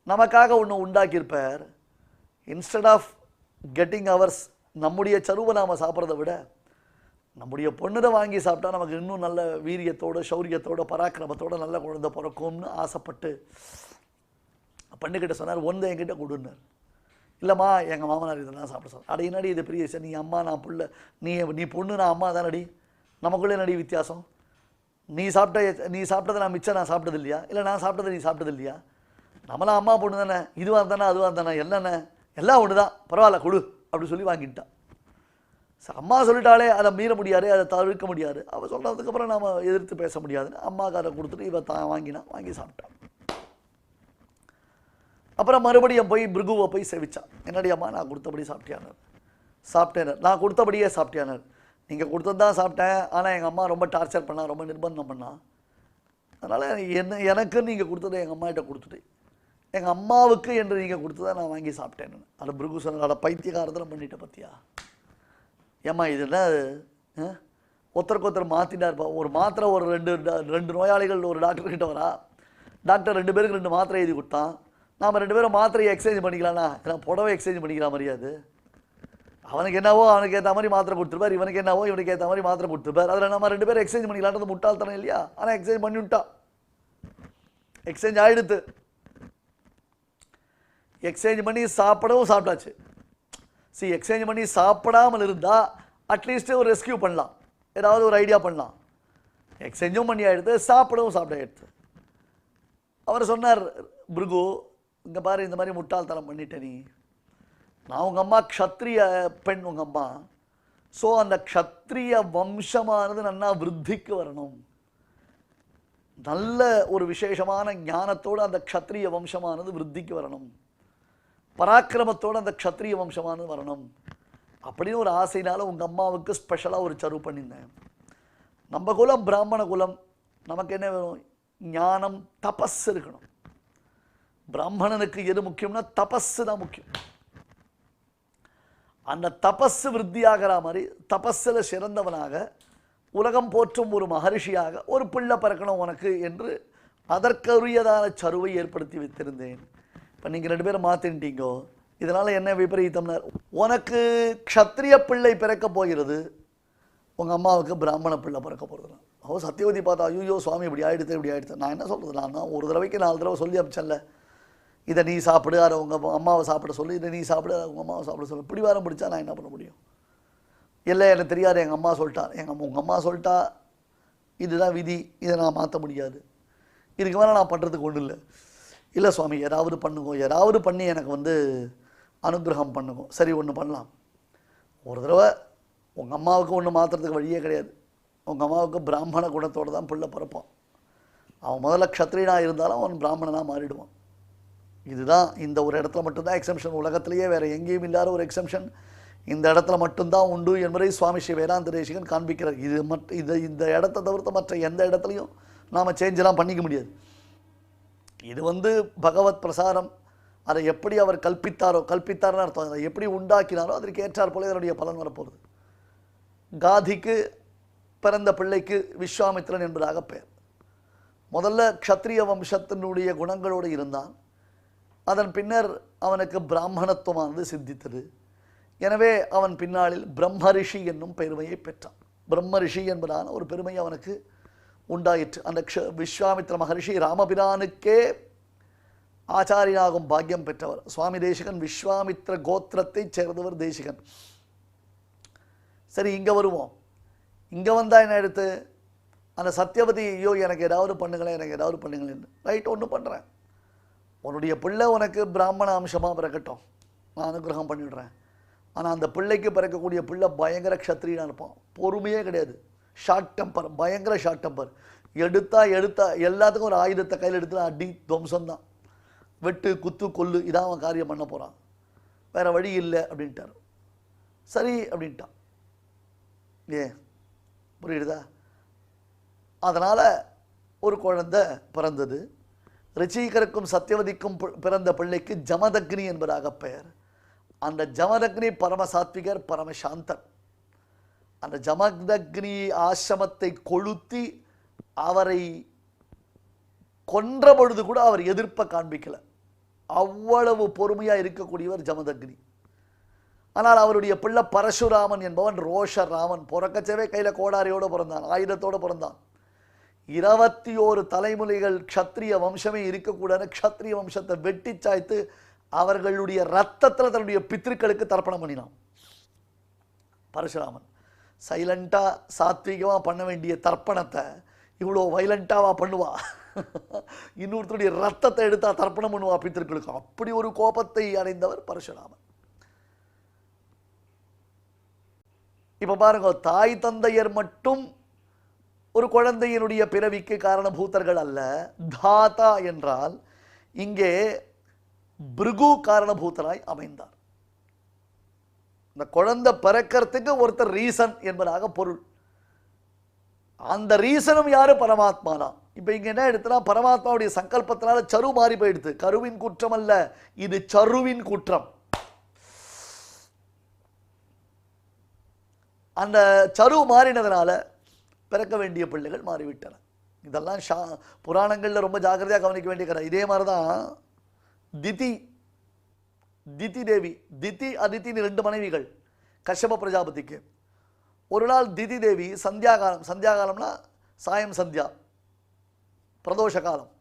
நமக்காக ஒன்று உண்டாக்கியிருப்பார். இன்ஸ்டெட் ஆஃப் கெட்டிங் அவர்ஸ், நம்முடைய சருவை நாம் சாப்பிட்றத விட நம்முடைய பொண்ணுதை வாங்கி சாப்பிட்டா நமக்கு இன்னும் நல்ல வீரியத்தோடு சௌரியத்தோடு பராக்கிரமத்தோடு நல்ல குழந்தை பிறக்கும்னு ஆசைப்பட்டு பண்ணிக்கிட்ட சொன்னார். ஒன்று என்கிட்ட கொடுன்னார். இல்லைம்மா எங்கள் மாமனார் இதெல்லாம் சாப்பிட சொன்னார். அட என்னடி இது பெரிய சார், நீ அம்மா நான் புள்ள, நீ பொண்ணு நான் அம்மா தான் நடி, நமக்குள்ளே நடி வித்தியாசம். நீ சாப்பிட்டதை நான் மிச்சம் நான் சாப்பிட்டது இல்லையா, இல்லை நான் சாப்பிட்டதை நீ சாப்பிட்டது இல்லையா, நம்மளாம் அம்மா பொண்ணு தானே, இதுவாக இருந்தானே அதுவாக இருந்தானே என்னென்ன எல்லாம் ஒன்று தான், பரவாயில்ல கொடு அப்படி சொல்லி வாங்கிட்டான். அம்மா சொல்லிட்டாலே அதை மீற முடியாது, அதை தவிர்க்க முடியாது. அவள் சொல்கிறதுக்கப்புறம் நாம் எதிர்த்து பேச முடியாதுன்னு அம்மாவுக்கு அதை கொடுத்துட்டு இவன் தான் வாங்கி சாப்பிட்டான். அப்புறம் மறுபடியும் போய் பிருகுவை போய் சேவிச்சான். என்னடி அம்மா நான் கொடுத்தபடி சாப்பிட்டியானார். சாப்பிட்டேனர். நான் கொடுத்தபடியே சாப்பிட்டியானார். நீங்கள் கொடுத்தது தான் சாப்பிட்டேன், ஆனால் எங்கள் அம்மா ரொம்ப டார்ச்சர் பண்ணா, ரொம்ப நிர்பந்தம் பண்ணா, அதனால் எனக்கு நீங்கள் கொடுத்ததை எங்கள் அம்மாகிட்ட கொடுத்துட்டு எங்கள் அம்மாவுக்கு என்று நீங்கள் கொடுத்ததை நான் வாங்கி சாப்பிட்டேன்னு. அதை பிருகு சொன்ன, அதை பைத்தியகாரத்தில் பண்ணிட்டேன் பற்றியா. ஏம்மா இது என்ன ஒருத்தருக்கு ஒருத்தர் மாற்றினார்ப்பா. ஒரு மாத்திரை ஒரு ரெண்டு நோயாளிகள் ஒரு டாக்டர்கிட்ட வரா, டாக்டர் 2 பேருக்கு 2 மாத்திரை எழுதி கொடுத்தான். நாம் 2 பேரும் மாத்திரையை எக்ஸ்சேஞ்ச் பண்ணிக்கலாம்னா ஏன்னா புடவை எக்ஸ்சேஞ்ச் பண்ணிக்கிற மாதிரியாது. அவனுக்கு என்னவோ அவனுக்கு ஏற்ற மாதிரி மாத்திரை கொடுத்துருப்பார், இவனுக்கு என்னவோ இவனுக்கு ஏற்ற மாதிரி மாத்திரை கொடுத்துருப்பார். அதில் நம்ம 2 பேரும் எக்ஸ்சேஞ்ச் பண்ணிக்கலான்றது முட்டாள்தனம் இல்லையா. ஆனால் எக்ஸ்சேஞ்ச் பண்ணிவிட்டா, எக்ஸ்சேஞ்ச் ஆகிடுத்து. எக்ஸ்சேஞ்ச் பண்ணி சாப்பிடவும் சாப்பிட்டாச்சு. எக்ஸ்சேஞ்ச் பண்ணி சாப்பிடாமல் இருந்தால் அட்லீஸ்ட்டு ஒரு ரெஸ்கியூ பண்ணலாம், ஏதாவது ஒரு ஐடியா பண்ணலாம். எக்ஸ்சேஞ்சும் பண்ணி ஆகிடுது, சாப்பிடவும் சாப்பிட ஆகிடுது. அவர் சொன்னார், பிருகு இங்கே பாரு, இந்த மாதிரி முட்டாள்தனம் பண்ணிட்டேன் நீ. நான் உங்கள் அம்மா க்ஷத்ரிய பெண், உங்கள் அம்மா. ஸோ அந்த க்ஷத்ரிய வம்சமானது நல்லா விருத்திக்கு வரணும். நல்ல ஒரு விசேஷமான ஞானத்தோடு அந்த க்ஷத்ரிய வம்சமானது விருத்திக்கு வரணும், பராக்கிரமத்தோடு அந்த க்ஷத்ரிய வம்சமானது வரணும் அப்படின்னு ஒரு ஆசையினால உங்கள் அம்மாவுக்கு ஸ்பெஷலாக ஒரு சர்வ் பண்ணியிருந்தேன். நம்ம குலம் பிராமண குலம், நமக்கு என்ன வேணும், ஞானம் தபஸ் இருக்கணும். பிராமணனுக்கு எது முக்கியம்னா தபஸு தான் முக்கியம். அந்த தபஸ் விருத்தியாகிற மாதிரி தபஸில் சிறந்தவனாக உலகம் போற்றும் ஒரு மகரிஷியாக ஒரு பிள்ளை பிறக்கணும் உனக்கு என்று அதற்குரியதான சருவை ஏற்படுத்தி வைத்திருந்தேன். இப்போ நீங்கள் 2 பேரும் மாற்றிட்டீங்கோ, இதனால் என்ன விபரீதம்னா, உனக்கு க்ஷத்ரிய பிள்ளை பிறக்க போகிறது, உங்கள் அம்மாவுக்கு பிராமண பிள்ளை பிறக்க போகிறது. அவள் சத்தியவதி பார்த்தா, ஐயோ சுவாமி இப்படி ஆகிடுது. நான் என்ன சொல்கிறது, நான் தான் ஒரு தடவைக்கு 4 தடவை சொல்லி அமிச்சேன்ல, இதை நீ சாப்பிடு, அதை உங்கள் அம்மாவை சாப்பிட சொல்லு, இதை நீ சாப்பிடு, அதை உங்கள் அம்மாவை சாப்பிட சொல்லு. இப்படி வாரம் பிடிச்சா நான் என்ன பண்ண முடியும். இல்லை எனக்கு தெரியாது, எங்கள் அம்மா சொல்லிட்டார், உங்கள் அம்மா சொல்லிட்டா இதுதான் விதி, இதை நான் மாற்ற முடியாது, இதுக்கு மேலே நான் பண்ணுறதுக்கு ஒன்றும் இல்லை. இல்லை சுவாமி ஏதாவது பண்ணுங்க, ஏதாவது பண்ணி எனக்கு அனுகிரகம் பண்ணுங்க. சரி ஒன்று பண்ணலாம். ஒரு தடவை உங்கள் அம்மாவுக்கு ஒன்று மாற்றுறதுக்கு வழியே கிடையாது. உங்கள் அம்மாவுக்கு பிராமண குணத்தோடு தான் பிள்ளை பிறப்பான். அவன் முதல்ல க்ஷத்ரியனாக இருந்தாலும் அவன் பிராமணனாக மாறிடுவான். இதுதான் இந்த ஒரு இடத்துல மட்டும்தான் எக்ஸம்ஷன், உலகத்திலேயே வேறு எங்கேயும் இல்லாத ஒரு எக்ஸம்ஷன் இந்த இடத்துல மட்டும்தான் உண்டு என்பதை சுவாமி ஸ்ரீ வேதாந்த தேசிகன் காண்பிக்கிறார். இந்த இடத்தை தவிர்த்து மற்ற எந்த இடத்துலையும் நாம் சேஞ்செலாம் பண்ணிக்க முடியாது. இது பகவத் பிரசாரம். அதை எப்படி அவர் கல்பித்தார்னு அர்த்தம், அதை எப்படி உண்டாக்கினாரோ அதற்கு ஏற்றார் போல இதனுடைய பலன் வரப்போகுது. காதிக்கு பிறந்த பிள்ளைக்கு விஸ்வாமித்திரன் என்பதாக பெயர். முதல்ல க்ஷத்ரிய வம்சத்தினுடைய குணங்களோடு இருந்தான். அதன் பின்னர் அவனுக்கு பிராமணத்துவமானது சித்தித்தது. எனவே அவன் பின்னாளில் பிரம்மரிஷி என்னும் பெருமையை பெற்றான். பிரம்மரிஷி என்பதான ஒரு பெருமை அவனுக்கு உண்டாயிற்று. அந்த விஸ்வாமித்ர மகரிஷி ராமபிரானுக்கே ஆச்சாரியனாகும் பாக்கியம் பெற்றவர். சுவாமி தேசிகன் விஸ்வாமித்ர கோத்திரத்தை சேர்ந்தவர் தேசிகன். சரி, இங்கே வருவோம். இங்கே வந்தால் என்ன எடுத்து அந்த சத்தியவதி, ஐயோ எனக்கு ஏதாவது பண்ணுங்களேன், எனக்கு ஏதாவது பண்ணுங்களேன்னு. ரைட், ஒன்று பண்ணுறேன். உன்னுடைய பிள்ளை உனக்கு பிராமண அம்சமாக பிறக்கட்டும், நான் அனுகிரகம் பண்ணிவிடுறேன். ஆனால் அந்த பிள்ளைக்கு பிறக்கக்கூடிய பிள்ளை பயங்கர க்ஷத்ரியனாக இருப்பான். பொறுமையே கிடையாது, ஷார்ட் டெம்பர், பயங்கர ஷார்ட் டெம்பர். எடுத்தா எல்லாத்துக்கும் ஒரு ஆயுதத்தை கையில் எடுத்து அடி துவம்சம்தான், வெட்டு குத்து கொல்லு, இதான் அவன் காரியம் பண்ண போகிறான். வேறு வழி இல்லை அப்படின்ட்டார். சரி அப்படின்ட்டான். புரியுதா? அதனால் ஒரு குழந்தை பிறந்தது. ரிச்சிகருக்கும் சத்தியவதிக்கும் பிறந்த பிள்ளைக்கு ஜமதக்னி என்பதாக பெயர். அந்த ஜமதக்னி பரமசாத்விகர், பரமசாந்தன். அந்த ஜமதக்னி ஆசிரமத்தை கொளுத்தி அவரை கொன்ற பொழுது கூட அவர் எதிர்ப்பை காண்பிக்கல. அவ்வளவு பொறுமையாக இருக்கக்கூடியவர் ஜமதக்னி. ஆனால் அவருடைய பிள்ளை பரசுராமன் என்பவன் ரோஷராமன். பிறக்கச்சவே கையில் கோடாரியோடு பிறந்தான், ஆயுதத்தோடு பிறந்தான். 21 தலைமுறைகள் க்ஷத்ரிய வம்சமே இருக்கக்கூடாது. க்ஷத்ரிய வம்சத்தை வெட்டி சாய்த்து அவர்களுடைய ரத்தத்தில் தன்னுடைய பித்திருக்களுக்கு தர்ப்பணம் பண்ணினான் பரசுராமன். சைலண்டாக சாத்வீகமாக பண்ண வேண்டிய தர்ப்பணத்தை இவ்வளோ வைலண்டாவாக பண்ணுவா. இன்னொருத்தருடைய ரத்தத்தை எடுத்தா தர்ப்பணம் பண்ணுவா பித்திருக்களுக்கு. அப்படி ஒரு கோபத்தை அடைந்தவர் பரசுராமன். இப்போ பாருங்க, தாய் தந்தையர் மட்டும் ஒரு குழந்தையினுடைய பிறவிக்கு காரணபூதர்கள் அல்ல. தாத்தா என்றால் இங்கே பிருகு காரணபூதராய் அமைந்தார். இந்த குழந்தை பிறக்கிறதுக்கு ஒருத்தர் ரீசன் என்பதாக பொருள். அந்த ரீசனும் யாரு? பரமாத்மா தான். இப்போ இங்க என்ன எடுத்தனா, பரமாத்மாவுடைய சங்கல்பத்தினால சரு மாறி போயிடுது. கருவின் குற்றம் அல்ல, இது சருவின் குற்றம். அந்த சரு மாறினதுனால பிறக்க வேண்டிய பிள்ளைகள் மாறிவிட்டன. இதெல்லாம் புராணங்களில் ரொம்ப ஜாக்கிரதையாக கவனிக்க வேண்டிய கதை. இதே மாதிரி தான் திதி தேவி, திதி அதித்தின்னு 2 மனைவிகள் கஷ்யப பிரஜாபதிக்கு. ஒரு நாள் திதி தேவி சந்தியாகாலம்னா சாயம் சந்தியா, பிரதோஷ காலம்.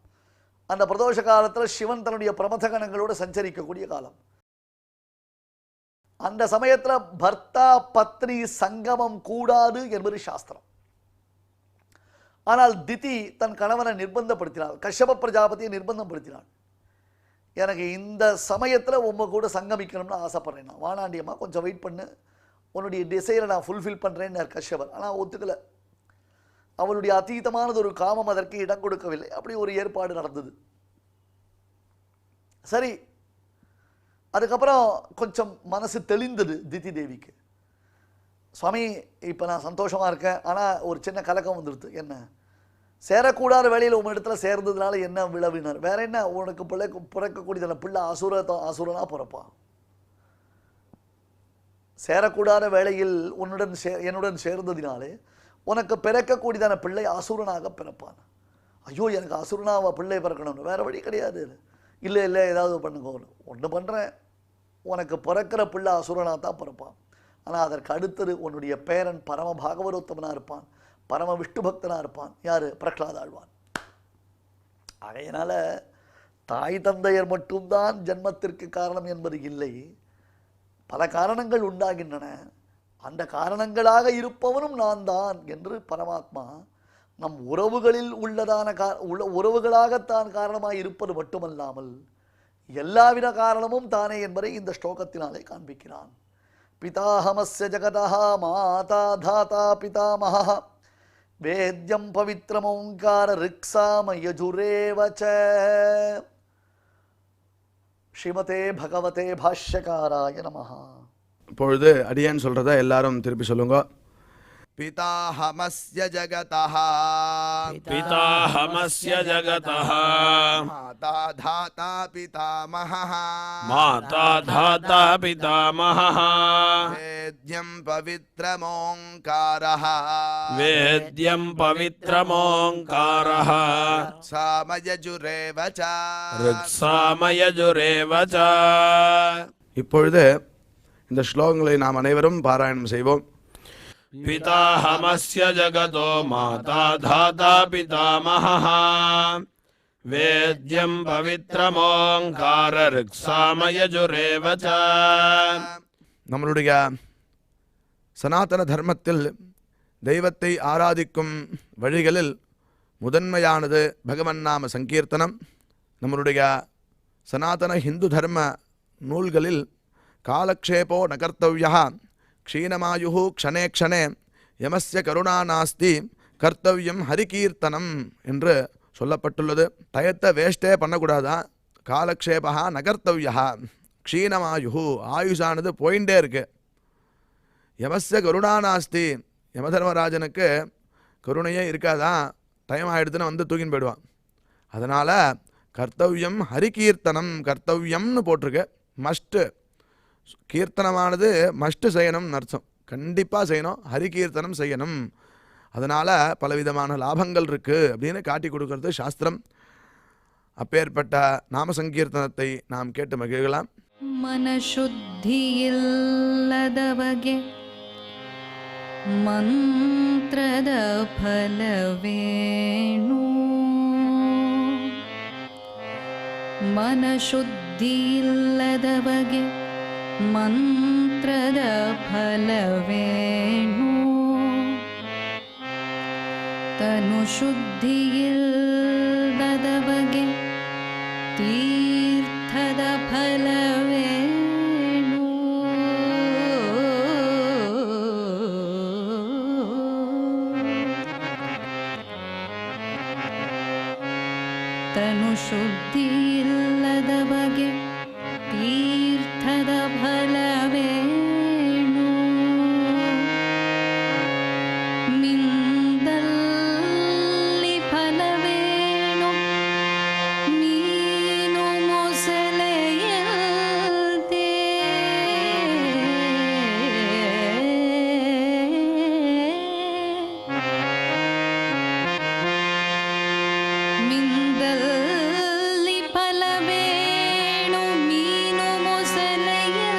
அந்த பிரதோஷ காலத்தில் சிவன் தன்னுடைய பிரமதகணங்களோடு சஞ்சரிக்கக்கூடிய காலம். அந்த சமயத்தில் பர்த்தா பத்னி சங்கமம் கூடாது என்பது சாஸ்திரம். ஆனால் திதி தன் கணவனை நிர்பந்தப்படுத்தினாள், கஷ்யப பிரஜாபதியை நிர்பந்தப்படுத்தினாள். எனக்கு இந்த சமயத்தில் உங்க கூட சங்கமிக்கணும்னு ஆசைப்படுறேன், நான் வானாண்டியம்மா கொஞ்சம் வெயிட் பண்ணு, உன்னுடைய டிசைரை நான் ஃபுல்ஃபில் பண்ணுறேன்னு கஷ்யபர். ஆனால் ஒத்துக்கலை. அவளுடைய அதீதமானது ஒரு காமம் அதற்கு இடம் கொடுக்கவில்லை. அப்படி ஒரு ஏற்பாடு நடந்தது. சரி, அதுக்கப்புறம் கொஞ்சம் மனசு தெளிந்தது திதி தேவிக்கு. சுவாமி, இப்போ நான் சந்தோஷமாக இருக்கேன், ஆனால் ஒரு சின்ன கலக்கம் வந்துடுது. என்ன? சேரக்கூடாத வேலையில் உங்கள் இடத்துல சேர்ந்ததுனால என்ன விளைவினர்? வேற என்ன? உனக்கு பிறக்கக்கூடிய பிள்ளை அசுரனாக பிறப்பான். சேரக்கூடாத வேளையில் என்னுடன் சேர்ந்ததினாலே உனக்கு பிறக்கக்கூடியதான பிள்ளை அசுரனாக பிறப்பான். ஐயோ, எனக்கு அசுரனாக பிள்ளை பிறக்கணும்னு வேற வழி கிடையாது. இல்லை இல்லை, ஏதாவது பண்ணுங்க, ஒன்று பண்ணுறேன், உனக்கு பிறக்கிற பிள்ளை அசுரனாக தான் பிறப்பான். ஆனால் அதற்கு அடுத்தது உன்னுடைய பேரன் பரம பாகவதோத்தமனாக இருப்பான், பரம விஷ்ணு பக்தனாக இருப்பான். யார்? பிரகலாத ஆழ்வான். அதனால் தாய் தந்தையர் மட்டும்தான் ஜன்மத்திற்கு காரணம் என்பது இல்லை. பல காரணங்கள் உண்டாகின்றன. அந்த காரணங்களாக இருப்பவனும் நான் தான் என்று பரமாத்மா நம் உறவுகளில் உறவுகளாகத்தான் காரணமாக இருப்பது மட்டுமல்லாமல் எல்லாவித காரணமும் தானே என்பதை இந்த ஸ்லோகத்தினாலே காண்பிக்கிறான். பிதாஹமஸ்ய ஜகதஹ மாதா தாதா பிதாமஹ வேத்யம் பவித்ரமோங்கார ரிக்ஸாம யஜுரேவச. ஸ்ரீமதே பகவதே பாஷ்யகாராய நமஹ. இப்பொழுது அடியேன் சொல்கிறத எல்லாரும் திருப்பி சொல்லுங்க. पिताहमस्य जगतः पिताहमस्य जगतः माता धाता पितामहः माता धाता पितामहः वेद्यं पवित्रमोङ्कारः वेद्यं पवित्रमोङ्कारः सामयजुरेव च ऋक्सामयजुरेव च இப்பொழுது இந்த ஸ்லோகங்களை நாம் அனைவரும் பாராயணம் செய்வோம். पिताहमस्य जगतो माता धाता पितामहः वेद्यं पवित्रमोङ्कार ऋक्सामयजुरेव च நம்மளுடைய சனாதன தர்மத்தில் தெய்வத்தை ஆராதிக்கும் வழிகளில் முதன்மையானது பகவன் நாம சங்கீர்த்தனம். நம்மளுடைய சனாதன ஹிந்து தர்ம நூல்களில் காலக்ஷேபோ நகர்த்தவ்யா க்ஷீணமாயு க்ஷணே க்ஷணே யமஸ்ய கருணா நாஸ்தி கர்த்தவ்யம் ஹரிகீர்த்தனம் என்று சொல்லப்பட்டுள்ளது. டயத்தை வேஸ்டே பண்ணக்கூடாதா. காலக்ஷேபா நகர்த்தவ்யா க்ஷீணமாயு ஆயுஷானது போயிட்டே இருக்கு. யமஸ்ய கருணா நாஸ்தி யமதர்மராஜனுக்கு கருணையே இருக்காதான். டைம் ஆகிடுதுன்னு வந்து தூக்கின்னு போயிடுவான். அதனால் கர்த்தவ்யம் ஹரிகீர்த்தனம் கர்த்தவ்யம்னு போட்டிருக்கு. மஸ்ட்டு கீர்த்தனமானது மஸ்ட்டு செய்யணும்னு அர்த்தம். கண்டிப்பாக செய்யணும், ஹரிகீர்த்தனம் செய்யணும். அதனால் பலவிதமான லாபங்கள் இருக்குது அப்படின்னு காட்டி கொடுக்கறது சாஸ்திரம். அப்பேற்பட்ட நாம சங்கீர்த்தனத்தை நாம் கேட்டு மகிழலாம். ಮನಶುದ್ಧಿಯಿಲ್ಲದವಗೆ ಮಂತ್ರದ ಫಲವೇನು ಮನಶುದ್ಧಿಯಿಲ್ಲದವಗೆ ಮಂತ್ರದ ಫಲವೇನು ತನು ಶುದ್ಧಿಯಿಲ್ಲದವಗೆ ತೀರ್ಥದ ಫಲವೇನು ತನು ಶುದ್ಧಿಯಿಲ್ಲದವಗೆ ತೀರ್ಥದ ಫಲವೇನು ಮಿಂದಲ್ಲಿ ಫಲವೇನು ಮೀನು ಮೊಸಳೆಯಂತೆ ಮಿಂದಲ್ಲಿ ಫಲವೇನು ಮೀನು ಮೊಸಳೆಯ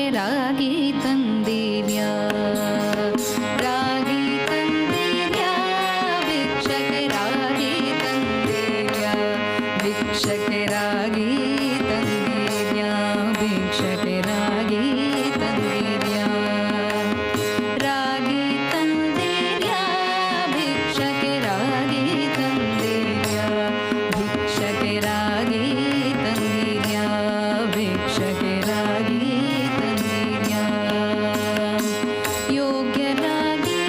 ಭಿಕ್ಷಕ್ಕೆ ರಾಗಿ ತಂದಿವ್ಯಾ ರಾಗಿ ತಂದಿವ್ಯಾ ಭಿಕ್ಷಕ್ಕೆ ರಾಗಿ ತಂದಿವ್ಯಾ ಭಿಕ್ಷಕ್ಕೆ ರಾಗಿ ತಂದಿವ್ಯಾ ಭಿಕ್ಷಕ್ಕೆ ರಾಗಿ ತಂದಿವ್ಯಾ ರಾಗಿ ತಂದಿವ್ಯಾ ಭಿಕ್ಷಕ್ಕೆ ರಾಗಿ ತಂದಿವ್ಯಾ ಭಿಕ್ಷಕ್ಕೆ ರಾಗಿ ತಂದಿವ್ಯಾ ಭಿಕ್ಷಕ್ಕೆ ರಾಗಿ ತಂದಿವ್ಯಾ ಯೋಗ್ಯರಾಗಿ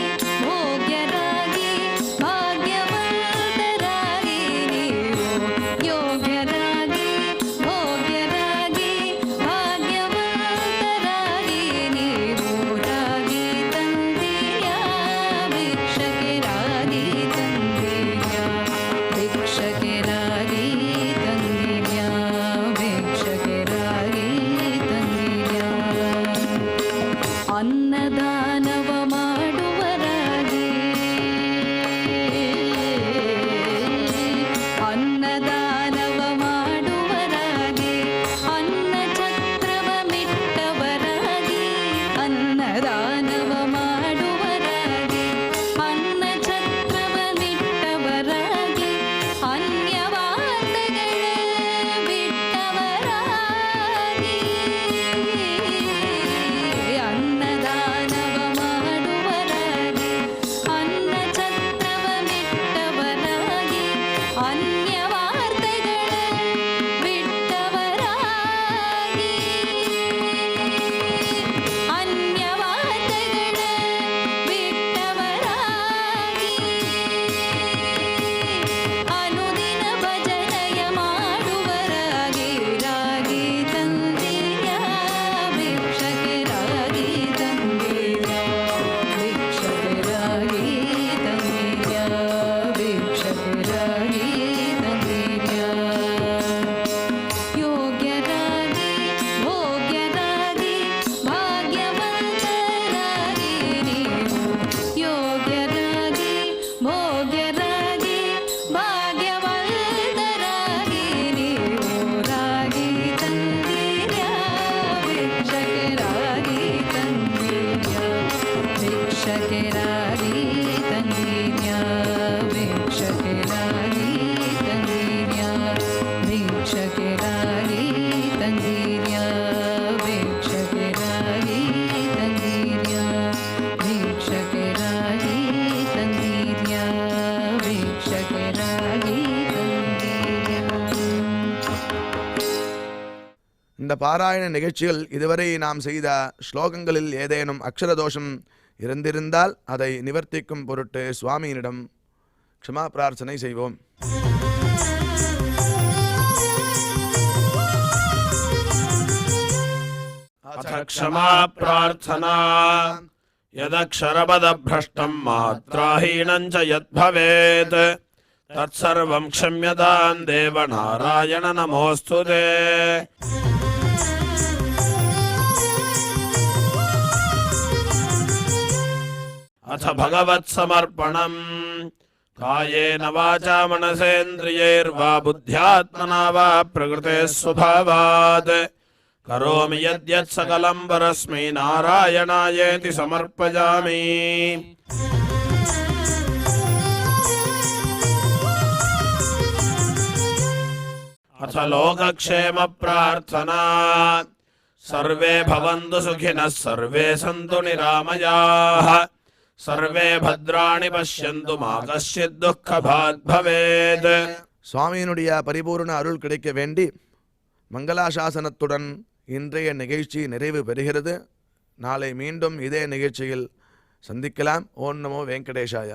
ಭೋಗ್ಯರಾಗಿ ಭಾಗ್ಯವಂತರಾಗಿ ನೀವು ಯೋಗ್ಯರಾಗಿ ಭೋಗ್ಯರಾಗಿ ಭಾಗ್ಯವಂತರಾಗಿ ನೀವು ರಾಗಿ ತಂದಿರ್ಯಾ ಭಿಕ್ಷಕ್ಕೆ ರಾಗಿ ತಂದಿರ್ಯಾ ಭಿಕ್ಷಕ್ಕೆ ರಾಗಿ ತಂದಿರ್ಯಾ ಭಿಕ್ಷಕ್ಕೆ ರಾಗಿ ತಂದಿರ್ಯಾ ಅನ್ನದಾನವ ಮಾಡುವರಾಗಿ ಅನ್ನದಾನವ ಮಾಡುವರಾಗಿ ಅನ್ನ ಛತ್ರವ ಮಿಟ್ಟವರಾಗಿ ಅನ್ನದಾನವ ಮಾಡುವರಾಗಿ ಅನ್ನ ಛತ್ರವ ಮಿಟ್ಟವರಾಗಿ ಅನ್ಯವಾದಗಳ ಬಿಟ್ಟವರಾಗಿ ಅನ್ನದಾನವ ಮಾಡುವರಾಗಿ ಅನ್ನ ಛತ್ರವ ಮಿಟ್ಟವರಾಗಿ ಅನ್ಯವಾರ್ತೆಗಳ ಬಿಟ್ಟವರಾಗಿ ಅನ್ಯವಾರ್ತೆಗಳ ಬಿಟ್ಟವರಾಗಿ ಅನುದಿನ ಭಜನೆಯ ಮಾಡುವರಾಗಿ ರಾಗಿ ತಂದಿರ್ಯಾ ಭಿಕ್ಷಕ್ಕೆ ರಾಗಿ ತಂದಿರ್ಯಾ ಭಿಕ್ಷಕ್ಕೆ ರಾಗಿ ತಂದಿರ್ಯಾ ಭಿಕ್ಷಕ್ಕೆ ರಾಗಿ ತಂದಿರ್ಯಾ ಯೋಗ್ಯರಾಗಿ ಭೋಗ್ಯರಾಗಿ ಭಾಗ್ಯವಂತರಾಗಿ ನೀವು ಯೋಗ್ಯರಾಗಿ ಭೋಗ್ಯರಾಗಿ ಭಾಗ್ಯವಂತರಾಗಿ ನೀವು ರಾಗಿ ತಂದಿರ್ಯಾ ಭಿಕ್ಷಕ್ಕೆ ರಾಗಿ ತಂದಿರ್ಯಾ ಭಿಕ್ಷಕ್ಕೆ ರಾಗಿ ತಂದಿರ್ಯಾ ಭಿಕ್ಷಕ್ಕೆ ರಾಗಿ ತಂದಿರ್ಯಾ ಭಿಕ್ಷಕ್ಕೆ ರಾಗಿ ತಂದಿರ್ಯಾ ಭಿಕ್ಷಕ್ಕೆ ರಾಗಿ ತಂದಿರ್ಯಾ ಭಿಕ್ಷಕ್ಕೆ ರಾಗಿ ತಂದಿರ್ಯಾ ಭಿಕ್ಷಕ್ಕೆ ರಾಗಿ ತಂದಿರ್ಯಾ. இந்த பாராயண நிகழ்ச்சியில் இதுவரை நாம் செய்த ஸ்லோகங்களில் ஏதேனும் அக்ஷர தோஷம் இருந்திருந்தால் அதை நிவர்த்திக்கும் பொருட்டு சுவாமியினிடம் க்ஷமா பிரார்த்தனை செய்வோம். अथ क्षमा प्रार्थना यदक्षरपदभ्रष्टं मात्राहीनं च यद्भवेत् तत्सर्वं क्षम्यतां देव नारायण नमोऽस्तु ते। अथ भगवत्समर्पणम् कायेन वाचा मनसेन्द्रियैर्वा बुद्ध्यात्मना वा प्रकृते स्वभावात् करोमि यद्यत् सकलं परस्मै नारायणायेति समर्पयामि। अथ लोकक्षेम प्रार्थना सर्वे भवन्तु सुखिनः सर्वे सन्तु निरामयाः सर्वे भद्राणि पश्यन्तु मा कश्चित् दुःखभाग् भवेत्. சுவாமியினுடைய பரிபூர்ண அருள் கிடைக்க வேண்டி மங்களாசாசனத்துடன் இன்றைய நிகழ்ச்சி நிறைவு பெறுகிறது. நாளை மீண்டும் இதே நிகழ்ச்சியில் சந்திக்கலாம். ஓம் நமோ வெங்கடேஷாய.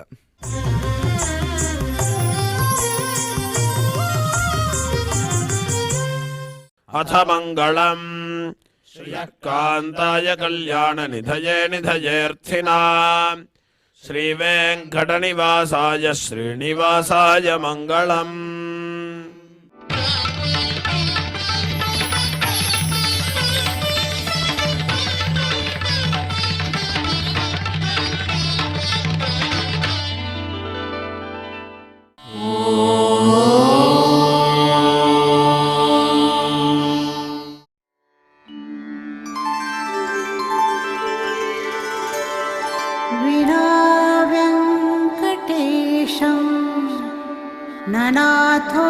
अथ मङ्गलम् श्रियकान्ताय कल्याणनिधये निधयेऽर्थिनाम् श्रीवेङ्कटनिवासाय श्रीनिवासाय मङ्गलम्. ननाथो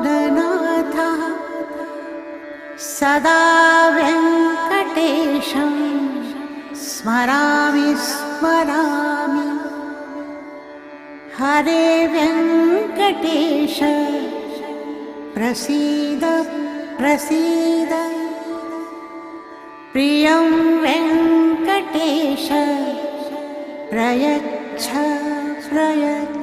ननाथः सदा वेङ्कटेशं स्मरामि स्मरामि। हरे वेङ्कटेश प्रसीद प्रसीद। प्रियं वेङ्कटेश प्रयच्छ प्रयच्छ।